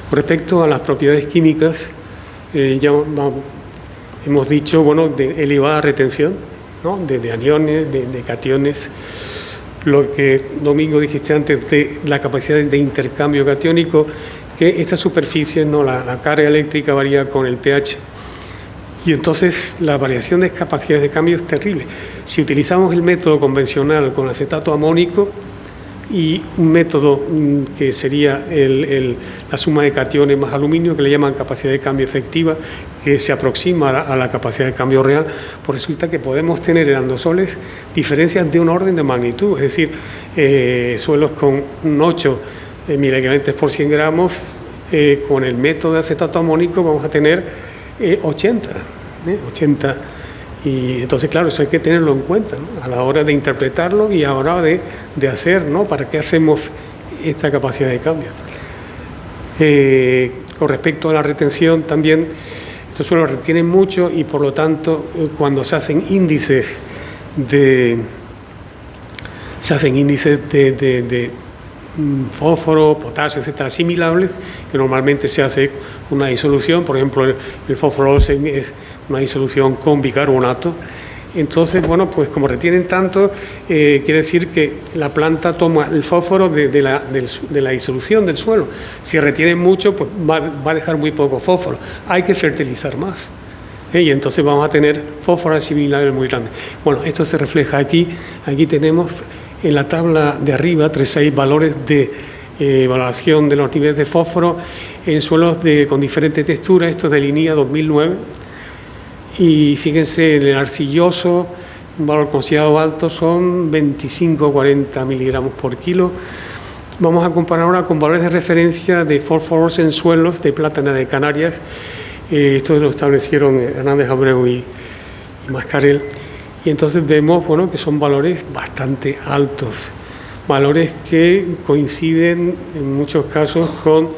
Con respecto a las propiedades químicas, ya hemos dicho, bueno, de elevada retención, ¿no?, de aniones, de cationes. Lo que, Domingo, dijiste antes de la capacidad de intercambio catiónico, que esta superficie, ¿no?, la carga eléctrica varía con el pH. Y entonces la variación de capacidades de cambio es terrible. Si utilizamos el método convencional con acetato amónico y un método que sería la suma de cationes más aluminio, que le llaman capacidad de cambio efectiva, que se aproxima a la capacidad de cambio real, pues resulta que podemos tener en andosoles diferencias de un orden de magnitud, es decir, suelos con un 8 milequivalentes por 100 gramos, con el método de acetato amónico vamos a tener 80. Y entonces, claro, eso hay que tenerlo en cuenta, ¿no?, a la hora de interpretarlo y a la hora de hacer, ¿no?, para qué hacemos esta capacidad de cambio. Con respecto a la retención, también estos suelos retienen mucho y por lo tanto cuando se hacen índices de fósforo, potasio, etcétera, asimilables, que normalmente se hace una disolución, por ejemplo el fósforo es una disolución con bicarbonato. Entonces, bueno, pues como retienen tanto, quiere decir que la planta toma el fósforo de la disolución del suelo. Si retienen mucho, pues va a dejar muy poco fósforo. Hay que fertilizar más. Y entonces vamos a tener fósforo asimilable muy grande. Bueno, esto se refleja aquí. Aquí tenemos en la tabla de arriba 6 valores de valoración de los niveles de fósforo en suelos con diferente textura. Esto es de Linía 2009. Y fíjense, en el arcilloso, un valor considerado alto son 25-40 miligramos por kilo. Vamos a comparar ahora con valores de referencia de fósforos en suelos de plátana de Canarias. Esto lo establecieron Hernández Abreu y Mascarell. Y entonces vemos, bueno, que son valores bastante altos, valores que coinciden en muchos casos con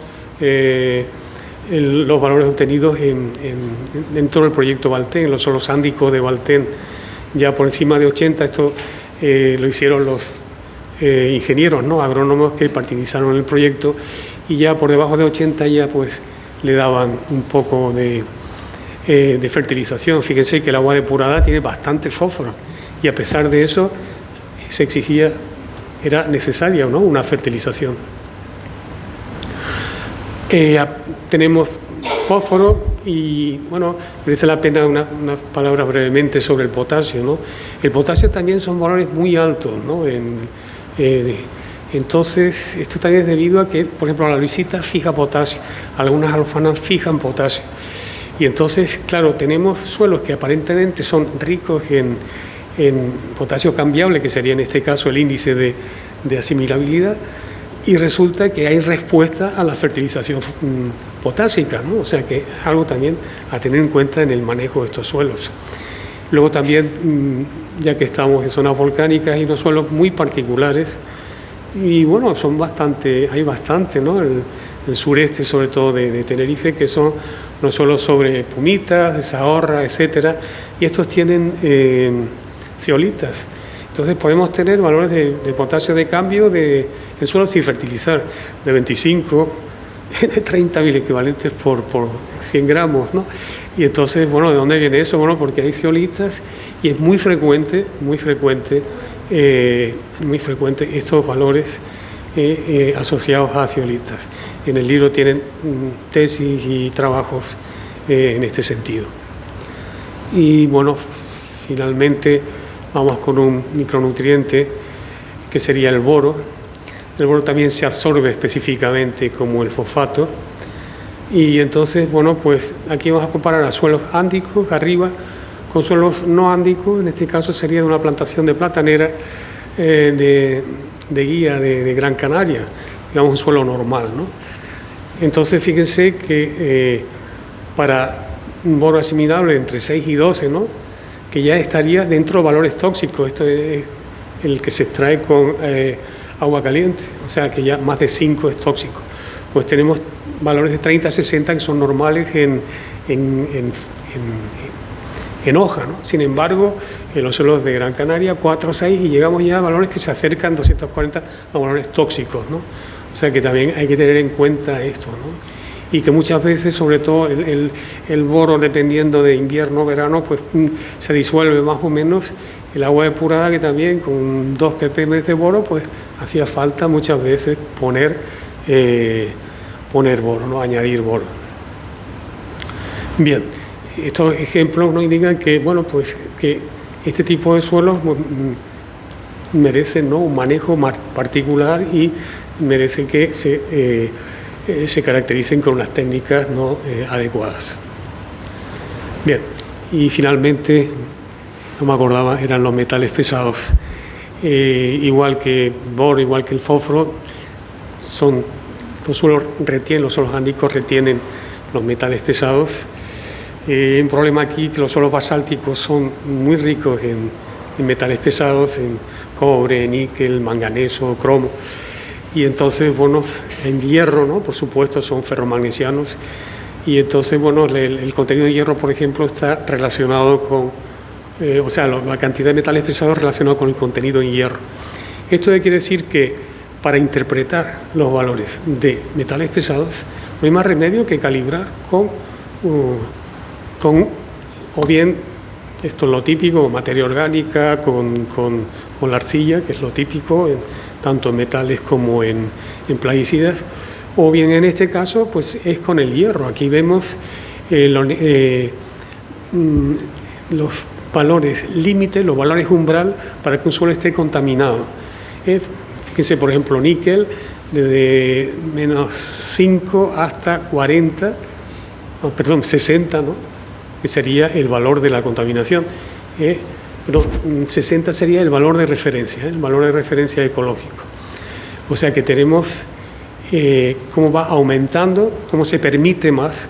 los valores obtenidos dentro del proyecto Baltén, los suelos sándicos de Baltén, ya por encima de 80. Esto lo hicieron los ingenieros, ¿no?, agrónomos que participaron en el proyecto, y ya por debajo de 80 ya pues le daban un poco de fertilización. Fíjense que el agua depurada tiene bastante fósforo y a pesar de eso se exigía, era necesaria, ¿no?, una fertilización. Tenemos fósforo y, bueno, merece la pena unas palabras brevemente sobre el potasio, ¿no? El potasio también son valores muy altos, ¿no?, Entonces, esto también es debido a que, por ejemplo, la luisita fija potasio, algunas alfanas fijan potasio. Y entonces, claro, tenemos suelos que aparentemente son ricos en potasio cambiable, que sería en este caso el índice de asimilabilidad, y resulta que hay respuesta a la fertilización potásica, ¿no? O sea que es algo también a tener en cuenta en el manejo de estos suelos. Luego también, ya que estamos en zonas volcánicas, hay unos suelos muy particulares, y bueno, hay bastante, ¿no? El sureste, sobre todo de Tenerife, que son no solo sobre pumitas, de Sahorra, etcétera, y estos tienen zeolitas. Entonces podemos tener valores de potasio de cambio en suelo sin fertilizar, de 25, de 30 milequivalentes por 100 gramos, ¿no? Y entonces, bueno, ¿de dónde viene eso? Bueno, porque hay zeolitas y es muy frecuente estos valores asociados a zeolitas. En el libro tienen tesis y trabajos en este sentido. Y bueno, finalmente vamos con un micronutriente que sería el boro. El boro también se absorbe específicamente como el fosfato. Y entonces, bueno, pues aquí vamos a comparar a suelos ándicos arriba con suelos no ándicos. En este caso sería de una plantación de platanera de guía de Gran Canaria, digamos un suelo normal, ¿no? Entonces fíjense que para un boro asimilable entre 6 y 12, ¿no?, que ya estaría dentro de valores tóxicos. Esto es el que se extrae con agua caliente, o sea que ya más de 5 es tóxico. Pues tenemos valores de 30 a 60 que son normales en hoja, ¿no? Sin embargo, en los suelos de Gran Canaria, 4 o 6, y llegamos ya a valores que se acercan 240 a valores tóxicos, ¿no? O sea que también hay que tener en cuenta esto, ¿no? Y que muchas veces, sobre todo el boro, dependiendo de invierno o verano, pues se disuelve más o menos. El agua depurada, que también con 2 ppm de boro, pues hacía falta muchas veces poner boro, ¿no?, añadir boro. Bien, estos ejemplos nos indican que, bueno, pues que este tipo de suelos merecen, ¿no?, un manejo particular y merecen que se caractericen con unas técnicas no adecuadas. Bien, y finalmente, no me acordaba, eran los metales pesados. Igual que boro, igual que el fósforo, los suelos ándicos retienen los metales pesados. Un problema aquí que los suelos basálticos son muy ricos en metales pesados, en cobre, níquel, manganeso, cromo. Y entonces, bueno, en hierro, ¿no?, por supuesto, son ferromagnesianos. Y entonces, bueno, el contenido de hierro, por ejemplo, está relacionado con, la cantidad de metales pesados relacionado con el contenido en hierro. Esto quiere decir que para interpretar los valores de metales pesados no hay más remedio que calibrar con o bien, esto es lo típico, materia orgánica, con la arcilla, que es lo típico, tanto en metales como en plaguicidas, o bien en este caso pues es con el hierro. Aquí vemos los valores límite, los valores umbral para que un suelo esté contaminado. Fíjense, por ejemplo, níquel, desde -5 hasta 60, ¿no?, que sería el valor de la contaminación. Pero 60 sería el valor de referencia, el valor de referencia ecológico. O sea que tenemos cómo va aumentando, cómo se permite más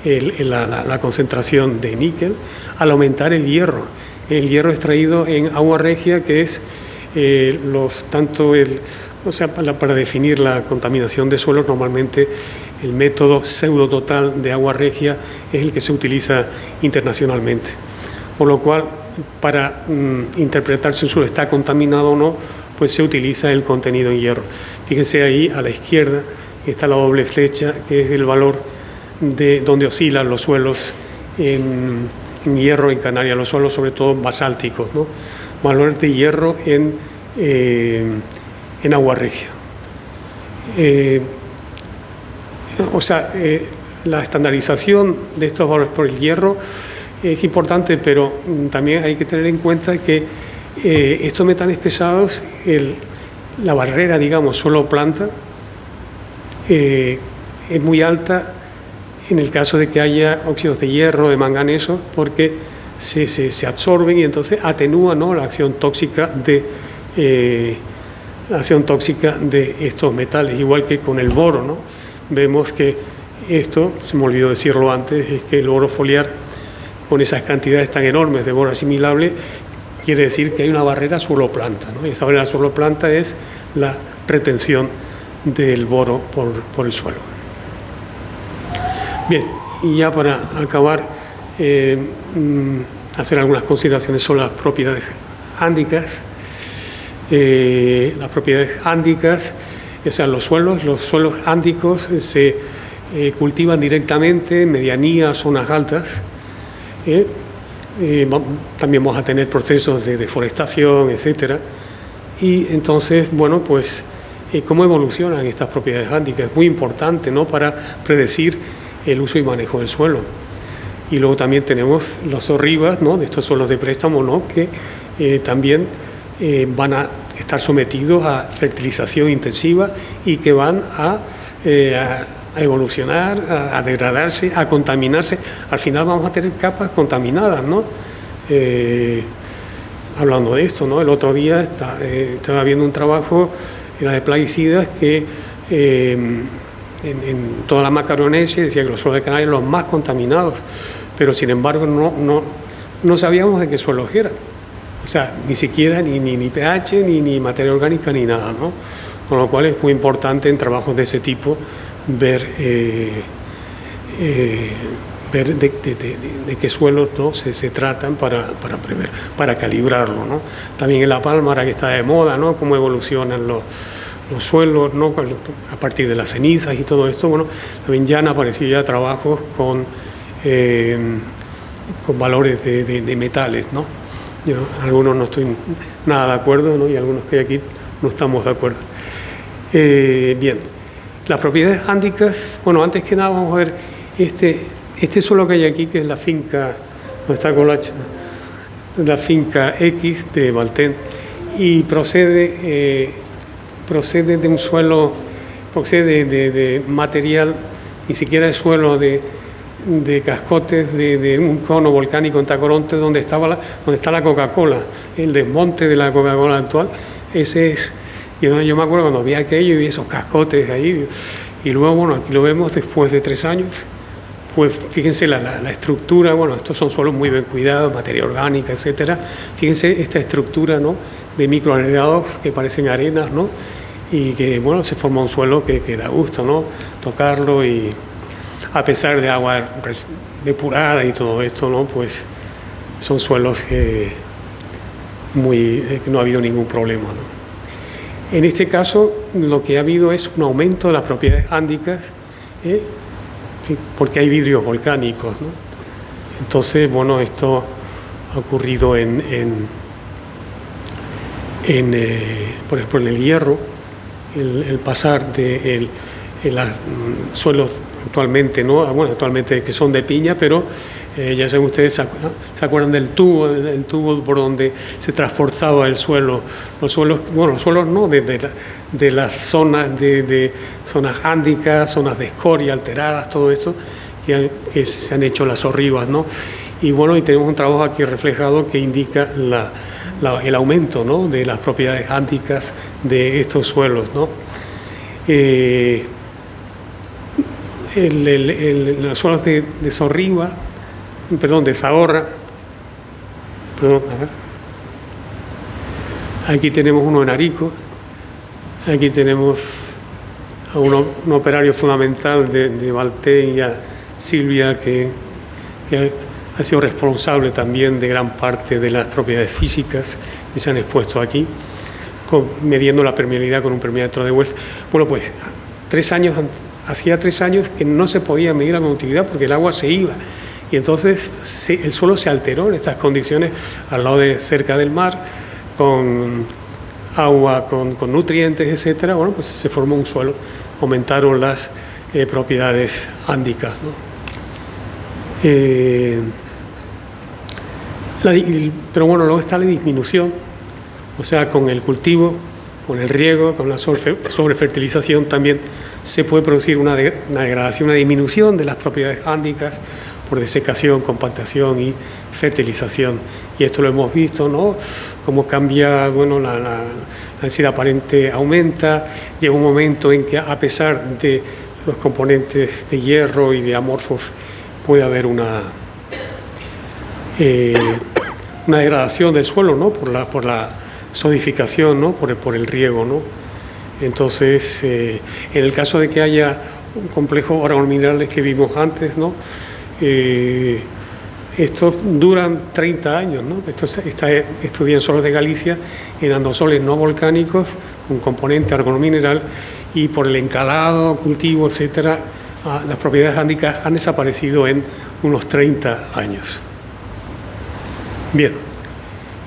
la concentración de níquel al aumentar el hierro. El hierro extraído en agua regia, que es para definir la contaminación de suelos, normalmente el método pseudo total de agua regia es el que se utiliza internacionalmente. Por lo cual, para interpretar si un suelo está contaminado o no, pues se utiliza el contenido en hierro. Fíjense ahí a la izquierda está la doble flecha, que es el valor de donde oscilan los suelos en hierro en Canarias, los suelos sobre todo basálticos, ¿no? Valores de hierro en agua regia. La estandarización de estos valores por el hierro es importante, pero también hay que tener en cuenta que estos metales pesados, la barrera, digamos, suelo-planta, es muy alta en el caso de que haya óxidos de hierro, de manganeso, porque se absorben y entonces atenúan, ¿no?, la acción tóxica de estos metales, igual que con el boro, ¿no? Vemos que esto, se me olvidó decirlo antes, es que el boro foliar, con esas cantidades tan enormes de boro asimilable, quiere decir que hay una barrera suelo-planta, ¿no? Y esa barrera suelo-planta es la retención del boro por el suelo. Bien, y ya para acabar, hacer algunas consideraciones sobre las propiedades ándicas. Las propiedades ándicas, o sea, los suelos ándicos se cultivan directamente en medianías, zonas altas. También vamos a tener procesos de deforestación, etcétera. Y entonces, bueno, pues, ¿cómo evolucionan estas propiedades ándicas? Es muy importante, ¿no?, para predecir el uso y manejo del suelo. Y luego también tenemos los zorribas, ¿no?, de estos suelos de préstamo, ¿no?, que también van a estar sometidos a fertilización intensiva y que van a evolucionar, a degradarse, a contaminarse. Al final vamos a tener capas contaminadas, ¿no? Hablando de esto, ¿no?, el otro día estaba viendo un trabajo en la de plaguicidas que en toda la Macaronesia decía que los suelos de Canarias eran los más contaminados, pero sin embargo no sabíamos de qué suelos eran. O sea, ni siquiera ni pH, ni materia orgánica, ni nada, ¿no? Con lo cual es muy importante en trabajos de ese tipo ver de qué suelos, ¿no?, se tratan para prever, para calibrarlo, ¿no? También en La Palma, ahora que está de moda, ¿no?, cómo evolucionan los suelos, ¿no?, a partir de las cenizas y todo esto. Bueno, también ya han aparecido ya trabajos con valores de metales, ¿no? Yo, algunos no estoy nada de acuerdo, ¿no?, y algunos que hay aquí no estamos de acuerdo. Bien, las propiedades ándicas, bueno, antes que nada vamos a ver este suelo que hay aquí, que es la finca, donde está Colacha, la finca X de Valtén, y procede de un suelo, procede de material, ni siquiera de suelo de cascotes de un cono volcánico en Tacoronte, donde está la Coca-Cola, el desmonte de la Coca-Cola actual. Ese es, yo me acuerdo cuando vi aquello y vi esos cascotes ahí, y luego, bueno, aquí lo vemos después de 3 años. Pues fíjense la estructura, bueno, estos son suelos muy bien cuidados, materia orgánica, etcétera. Fíjense esta estructura, ¿no?, de microagregados que parecen arenas, ¿no?, y que, bueno, se forma un suelo que da gusto, ¿no?, tocarlo, y a pesar de agua depurada y todo esto, ¿no?, pues son suelos que no ha habido ningún problema, ¿no? En este caso, lo que ha habido es un aumento de las propiedades ándicas, porque hay vidrios volcánicos, ¿no? Entonces, bueno, esto ha ocurrido por ejemplo, en el hierro, el pasar de los suelos actualmente, ¿no?, bueno, actualmente que son de piña, pero ya saben ustedes, ¿se acuerdan del tubo, el tubo por donde se transportaba el suelo? Los suelos no, de las zonas de zonas ándicas, zonas de escoria alteradas, todo esto que se han hecho las zorribas, ¿no? Y bueno, y tenemos un trabajo aquí reflejado que indica el aumento, ¿no?, de las propiedades ándicas de estos suelos, ¿no? Los suelos de Zorriba, perdón, de Zahorra, perdón, a ver. Aquí tenemos uno en Arico, aquí tenemos a un operario fundamental de Valtén y a Silvia, que ha sido responsable también de gran parte de las propiedades físicas que se han expuesto aquí, midiendo la permeabilidad con un permeómetro de Wells. Bueno, pues hacía 3 años que no se podía medir la conductividad porque el agua se iba, y entonces el suelo se alteró en estas condiciones al lado cerca del mar, con agua, con nutrientes, etcétera. Bueno, pues se formó un suelo, aumentaron las propiedades ándicas, ¿no? Pero bueno, luego está la disminución, o sea, con el cultivo, con el riego, con la sobrefertilización, también se puede producir una degradación, una disminución de las propiedades ándicas por desecación, compactación y fertilización. Y esto lo hemos visto, ¿no? Cómo cambia, bueno, la densidad aparente aumenta, llega un momento en que, a pesar de los componentes de hierro y de amorfos, puede haber una degradación del suelo, ¿no? por la solidificación, ¿no? por el riego, ¿no? Entonces, en el caso de que haya un complejo organominerales que vimos antes, ¿no? Estos duran 30 años, ¿no? Esto está estudiado en suelos de Galicia, en andosoles no volcánicos, con componente organomineral, y por el encalado, cultivo, etcétera, las propiedades ándicas han desaparecido en unos 30 años. Bien,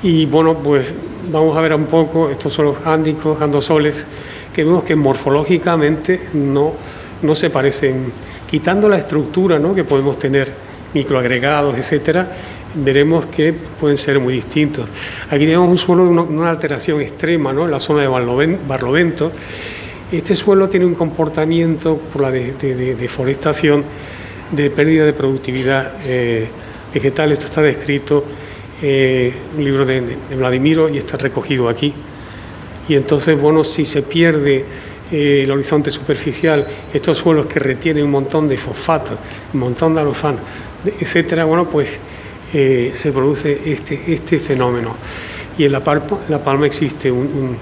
y bueno, pues vamos a ver un poco estos suelos ándicos, andosoles, que vemos que morfológicamente no se parecen, quitando la estructura, ¿no? Que podemos tener microagregados, etcétera, veremos que pueden ser muy distintos. Aquí tenemos un suelo de una alteración extrema, ¿no? En la zona de Barlovento. Este suelo tiene un comportamiento por la deforestación, de pérdida de productividad vegetal. Esto está descrito en un libro de Vladimiro y está recogido aquí. Y entonces, bueno, si se pierde el horizonte superficial, estos suelos que retienen un montón de fosfato, un montón de alofano, etcétera, bueno, pues se produce este fenómeno. Y en La Palma existe un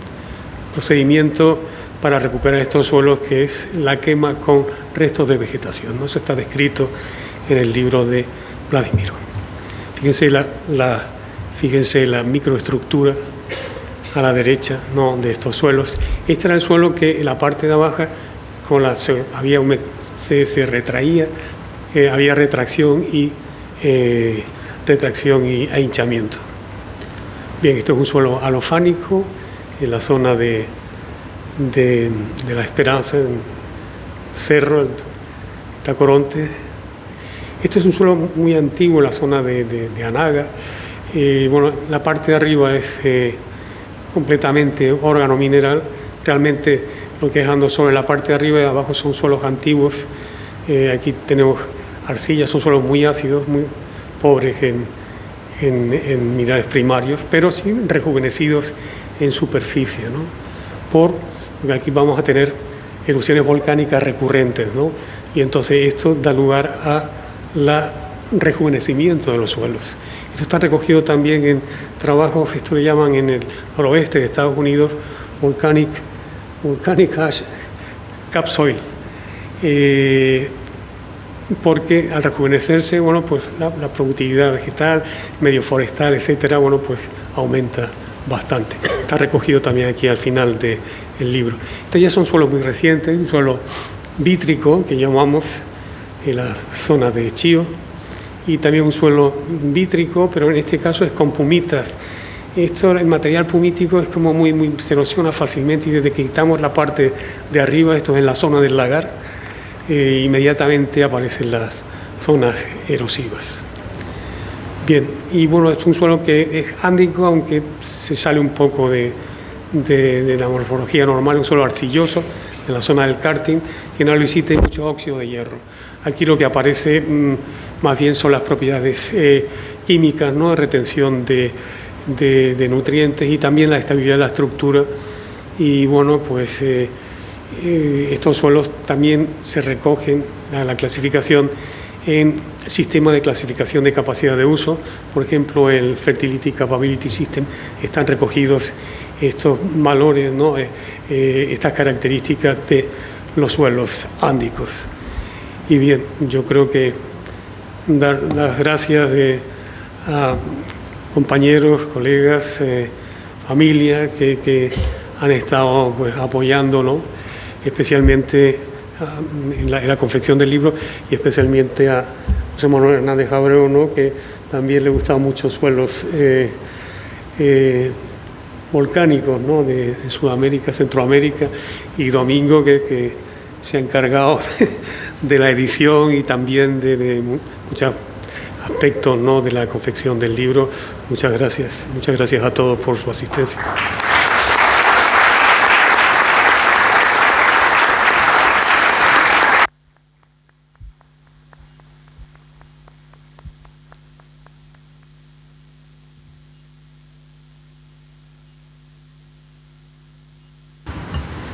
procedimiento para recuperar estos suelos, que es la quema con restos de vegetación, ¿no? Eso está descrito en el libro de Vladimiro. Fíjense la microestructura a la derecha, ¿no? De estos suelos. Este era el suelo que en la parte de abajo se retraía, había retracción y hinchamiento. Bien, esto es un suelo alofánico en la zona de La Esperanza, en Cerro, Tacoronte. Esto es un suelo muy antiguo en la zona de Anaga. Bueno, la parte de arriba es completamente organomineral. Realmente lo que es andosol en la parte de arriba y de abajo son suelos antiguos. Aquí tenemos arcillas, son suelos muy ácidos, muy pobres en minerales primarios, pero sí rejuvenecidos en superficie, ¿no? Porque aquí vamos a tener erupciones volcánicas recurrentes, ¿no? Y entonces esto da lugar a la rejuvenecimiento de los suelos. Esto está recogido también en trabajos, esto le llaman en el noroeste de Estados Unidos, Volcanic Ash Capsoil, porque al rejuvenecerse, bueno, pues la productividad vegetal, medio forestal, etcétera, bueno, pues aumenta bastante. Está recogido también aquí al final del libro. Estos ya son suelos muy recientes, un suelo vítrico que llamamos en la zona de Chío, y también un suelo vítrico, pero en este caso es con pumitas. El material pumítico es como se erosiona fácilmente, y desde que quitamos la parte de arriba, esto es en la zona del lagar, inmediatamente aparecen las zonas erosivas. Bien, y bueno, es un suelo que es ándico, aunque se sale un poco de la morfología normal, un suelo arcilloso, en la zona del karting, tiene aluisita y mucho óxido de hierro. Aquí lo que aparece más bien son las propiedades químicas, ¿no? De retención de nutrientes, y también la estabilidad de la estructura. Y bueno, pues estos suelos también se recogen a la clasificación en sistemas de clasificación de capacidad de uso. Por ejemplo, el Fertility Capability System, están recogidos estos valores, ¿no? Estas características de los suelos ándicos. Y bien, yo creo que dar las gracias a compañeros, colegas, familia que han estado, pues, apoyándonos, especialmente en la confección del libro, y especialmente a José Manuel Hernández Abreu, ¿no? Que también le gustaban mucho suelos volcánicos, ¿no? de Sudamérica, Centroamérica, y Domingo, que se ha encargado de la edición y también de muchos aspectos, ¿no? De la confección del libro. Muchas gracias a todos por su asistencia.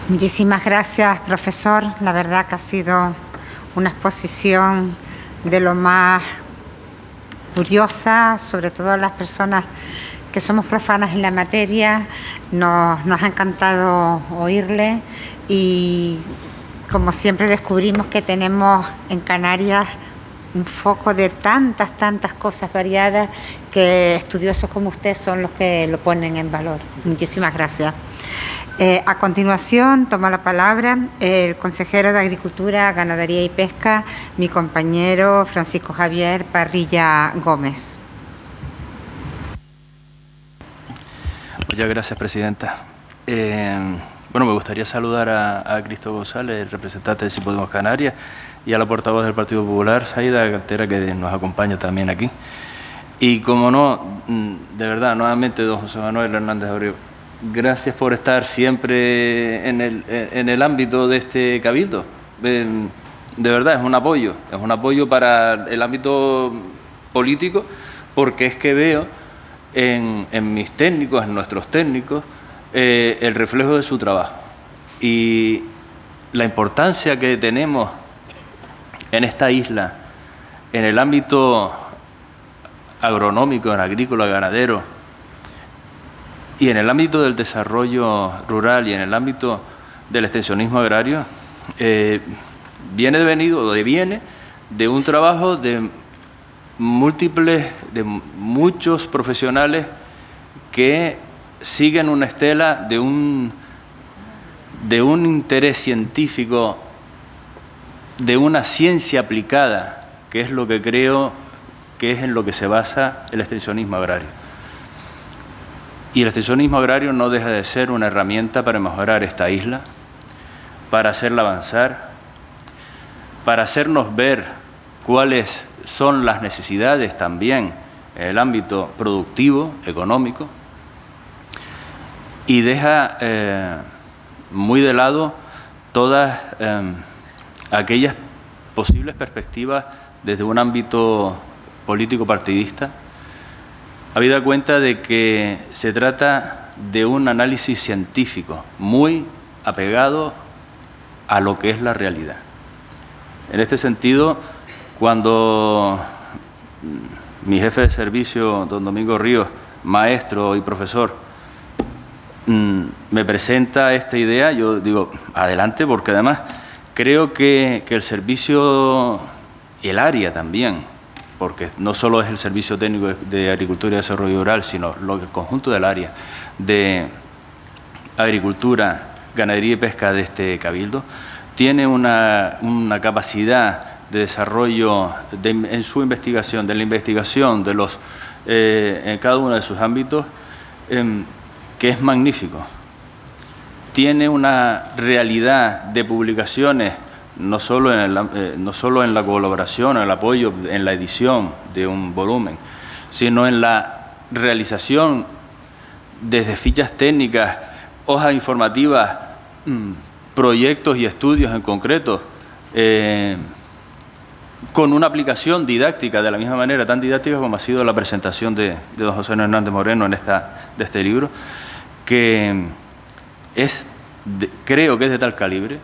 Muchísimas gracias, profesor. La verdad que ha sido una exposición de lo más curiosa, sobre todo las personas que somos profanas en la materia. Nos ha encantado oírle y, como siempre, descubrimos que tenemos en Canarias un foco de tantas cosas variadas que estudiosos como usted son los que lo ponen en valor. Muchísimas gracias. A continuación, toma la palabra el consejero de Agricultura, Ganadería y Pesca, mi compañero Francisco Javier Parrilla Gómez. Muchas gracias, presidenta. Bueno, me gustaría saludar a Cristo González, representante de Si Podemos Canarias, y a la portavoz del Partido Popular, Saida Cantera, que nos acompaña también aquí. Y como no, de verdad, nuevamente, don José Manuel Hernández Abreu, gracias por estar siempre en el ámbito de este cabildo. De verdad, es un apoyo para el ámbito político, porque es que veo en mis técnicos, en nuestros técnicos, el reflejo de su trabajo y la importancia que tenemos en esta isla, en el ámbito agronómico, en agrícola, ganadero, y en el ámbito del desarrollo rural y en el ámbito del extensionismo agrario, viene de un trabajo de muchos profesionales que siguen una estela de un interés científico, de una ciencia aplicada, que es lo que creo que es en lo que se basa el extensionismo agrario. Y el extensionismo agrario no deja de ser una herramienta para mejorar esta isla, para hacerla avanzar, para hacernos ver cuáles son las necesidades también en el ámbito productivo, económico, y deja muy de lado todas aquellas posibles perspectivas desde un ámbito político partidista, habida cuenta de que se trata de un análisis científico muy apegado a lo que es la realidad. En este sentido, cuando mi jefe de servicio, don Domingo Ríos, maestro y profesor, me presenta esta idea, yo digo, adelante, porque además creo que el servicio y el área también, porque no solo es el Servicio Técnico de Agricultura y Desarrollo Rural, sino el conjunto del área de Agricultura, Ganadería y Pesca de este cabildo, tiene una capacidad de desarrollo en su investigación, de la investigación de los en cada uno de sus ámbitos, que es magnífico. Tiene una realidad de publicaciones, no solo en la colaboración, en el apoyo, en la edición de un volumen, sino en la realización desde fichas técnicas, hojas informativas, proyectos y estudios en concreto, con una aplicación didáctica, de la misma manera, tan didáctica como ha sido la presentación de don José Hernández Moreno de este libro, que creo que es de tal calibre,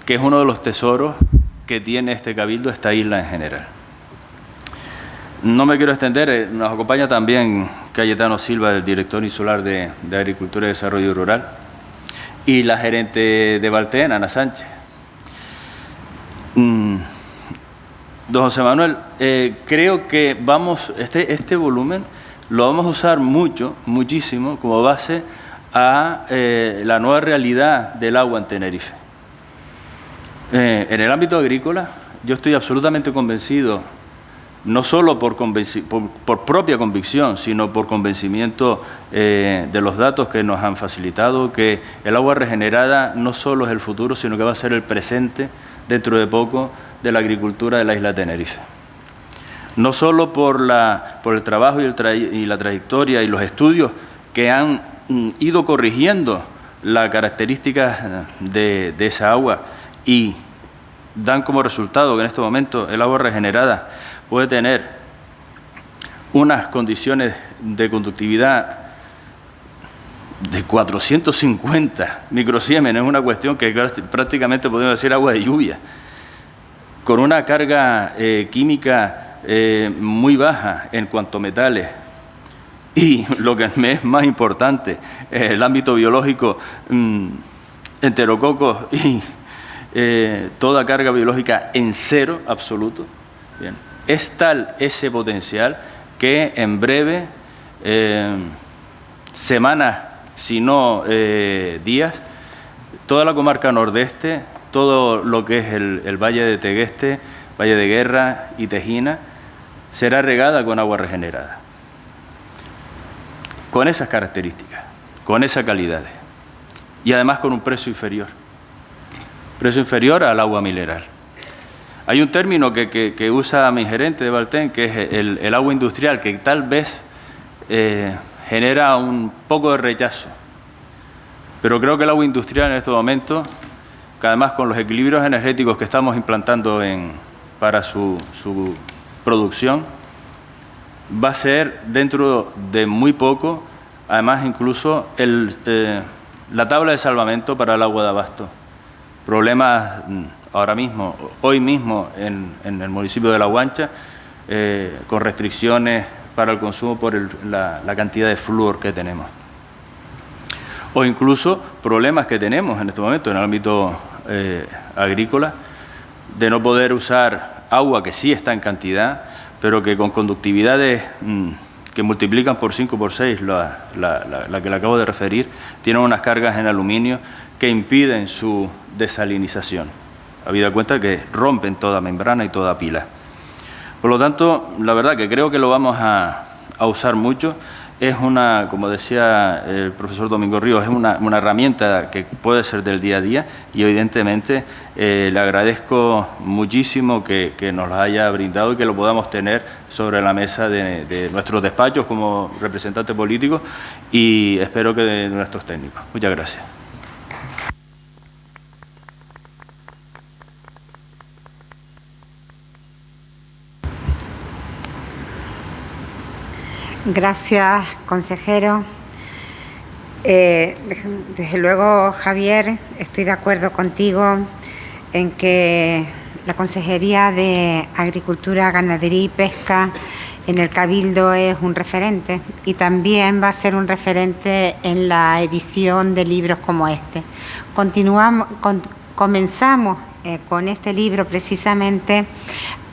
que es uno de los tesoros que tiene este cabildo, esta isla en general. No me quiero extender, nos acompaña también Cayetano Silva, el director insular de Agricultura y Desarrollo Rural, y la gerente de Valteen, Ana Sánchez. Don José Manuel, creo que este volumen lo vamos a usar muchísimo como base a la nueva realidad del agua en Tenerife. En el ámbito agrícola, yo estoy absolutamente convencido, no solo por propia convicción, sino por convencimiento de los datos que nos han facilitado, que el agua regenerada no solo es el futuro, sino que va a ser el presente dentro de poco de la agricultura de la isla de Tenerife. No solo por el trabajo y la trayectoria y los estudios que han ido corrigiendo las características de esa agua y dan como resultado que en este momento el agua regenerada puede tener unas condiciones de conductividad de 450 microsiemens, es una cuestión que prácticamente podemos decir agua de lluvia, con una carga química muy baja en cuanto a metales. Y lo que me es más importante, el ámbito biológico, enterococos y toda carga biológica en cero absoluto. Bien. Es tal ese potencial que en breve, semanas, si no días, toda la comarca nordeste, todo lo que es el Valle de Tegueste, Valle de Guerra y Tejina, será regada con agua regenerada. Con esas características, con esas calidades y además con un precio inferior al agua mineral. Hay un término que usa mi gerente de Valten, que es el agua industrial, que tal vez genera un poco de rechazo, pero creo que el agua industrial en estos momentos, que además con los equilibrios energéticos que estamos implantando para su producción, va a ser dentro de muy poco, además incluso la tabla de salvamento para el agua de abasto. Problemas ahora mismo, hoy mismo en el municipio de La Guancha, con restricciones para el consumo por la cantidad de flúor que tenemos. O incluso problemas que tenemos en este momento en el ámbito agrícola, de no poder usar agua que sí está en cantidad, pero que con conductividades que multiplican por 5 o por 6 la que le acabo de referir, tienen unas cargas en aluminio que impiden su desalinización, habida cuenta que rompen toda membrana y toda pila. Por lo tanto, la verdad que creo que lo vamos a usar mucho. Es una, como decía el profesor Domingo Ríos, es una herramienta que puede ser del día a día y evidentemente le agradezco muchísimo que nos lo haya brindado y que lo podamos tener sobre la mesa de nuestros despachos como representantes políticos y espero que de nuestros técnicos. Muchas gracias. Gracias, consejero. Desde luego, Javier, estoy de acuerdo contigo en que la Consejería de Agricultura, Ganadería y Pesca en el Cabildo es un referente y también va a ser un referente en la edición de libros como este. Comenzamos con este libro precisamente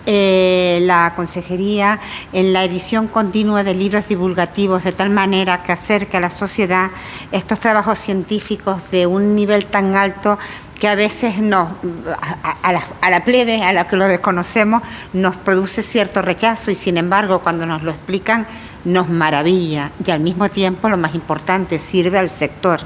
la Consejería en la edición continua de libros divulgativos de tal manera que acerque a la sociedad estos trabajos científicos de un nivel tan alto que a veces a la plebe, a la que lo desconocemos, nos produce cierto rechazo y sin embargo cuando nos lo explican nos maravilla y al mismo tiempo lo más importante, sirve al sector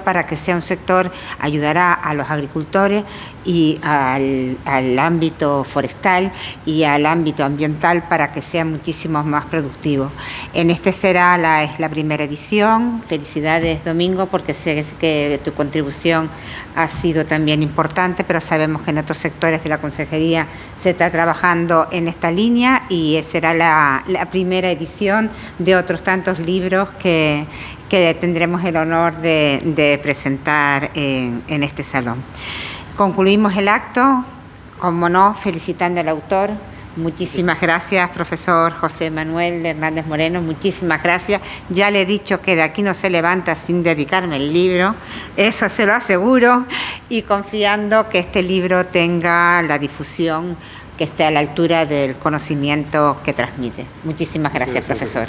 para que sea un sector, ayudará a los agricultores y al ámbito forestal y al ámbito ambiental para que sea muchísimo más productivo. En este es la primera edición. Felicidades, Domingo, porque sé que tu contribución ha sido también importante, pero sabemos que en otros sectores de la Consejería se está trabajando en esta línea y será la primera edición de otros tantos libros que tendremos el honor de presentar en este salón. Concluimos el acto, como no, felicitando al autor. Muchísimas gracias, profesor José Manuel Hernández Moreno, muchísimas gracias. Ya le he dicho que de aquí no se levanta sin dedicarme el libro, eso se lo aseguro, y confiando que este libro tenga la difusión que esté a la altura del conocimiento que transmite. Muchísimas gracias, profesor.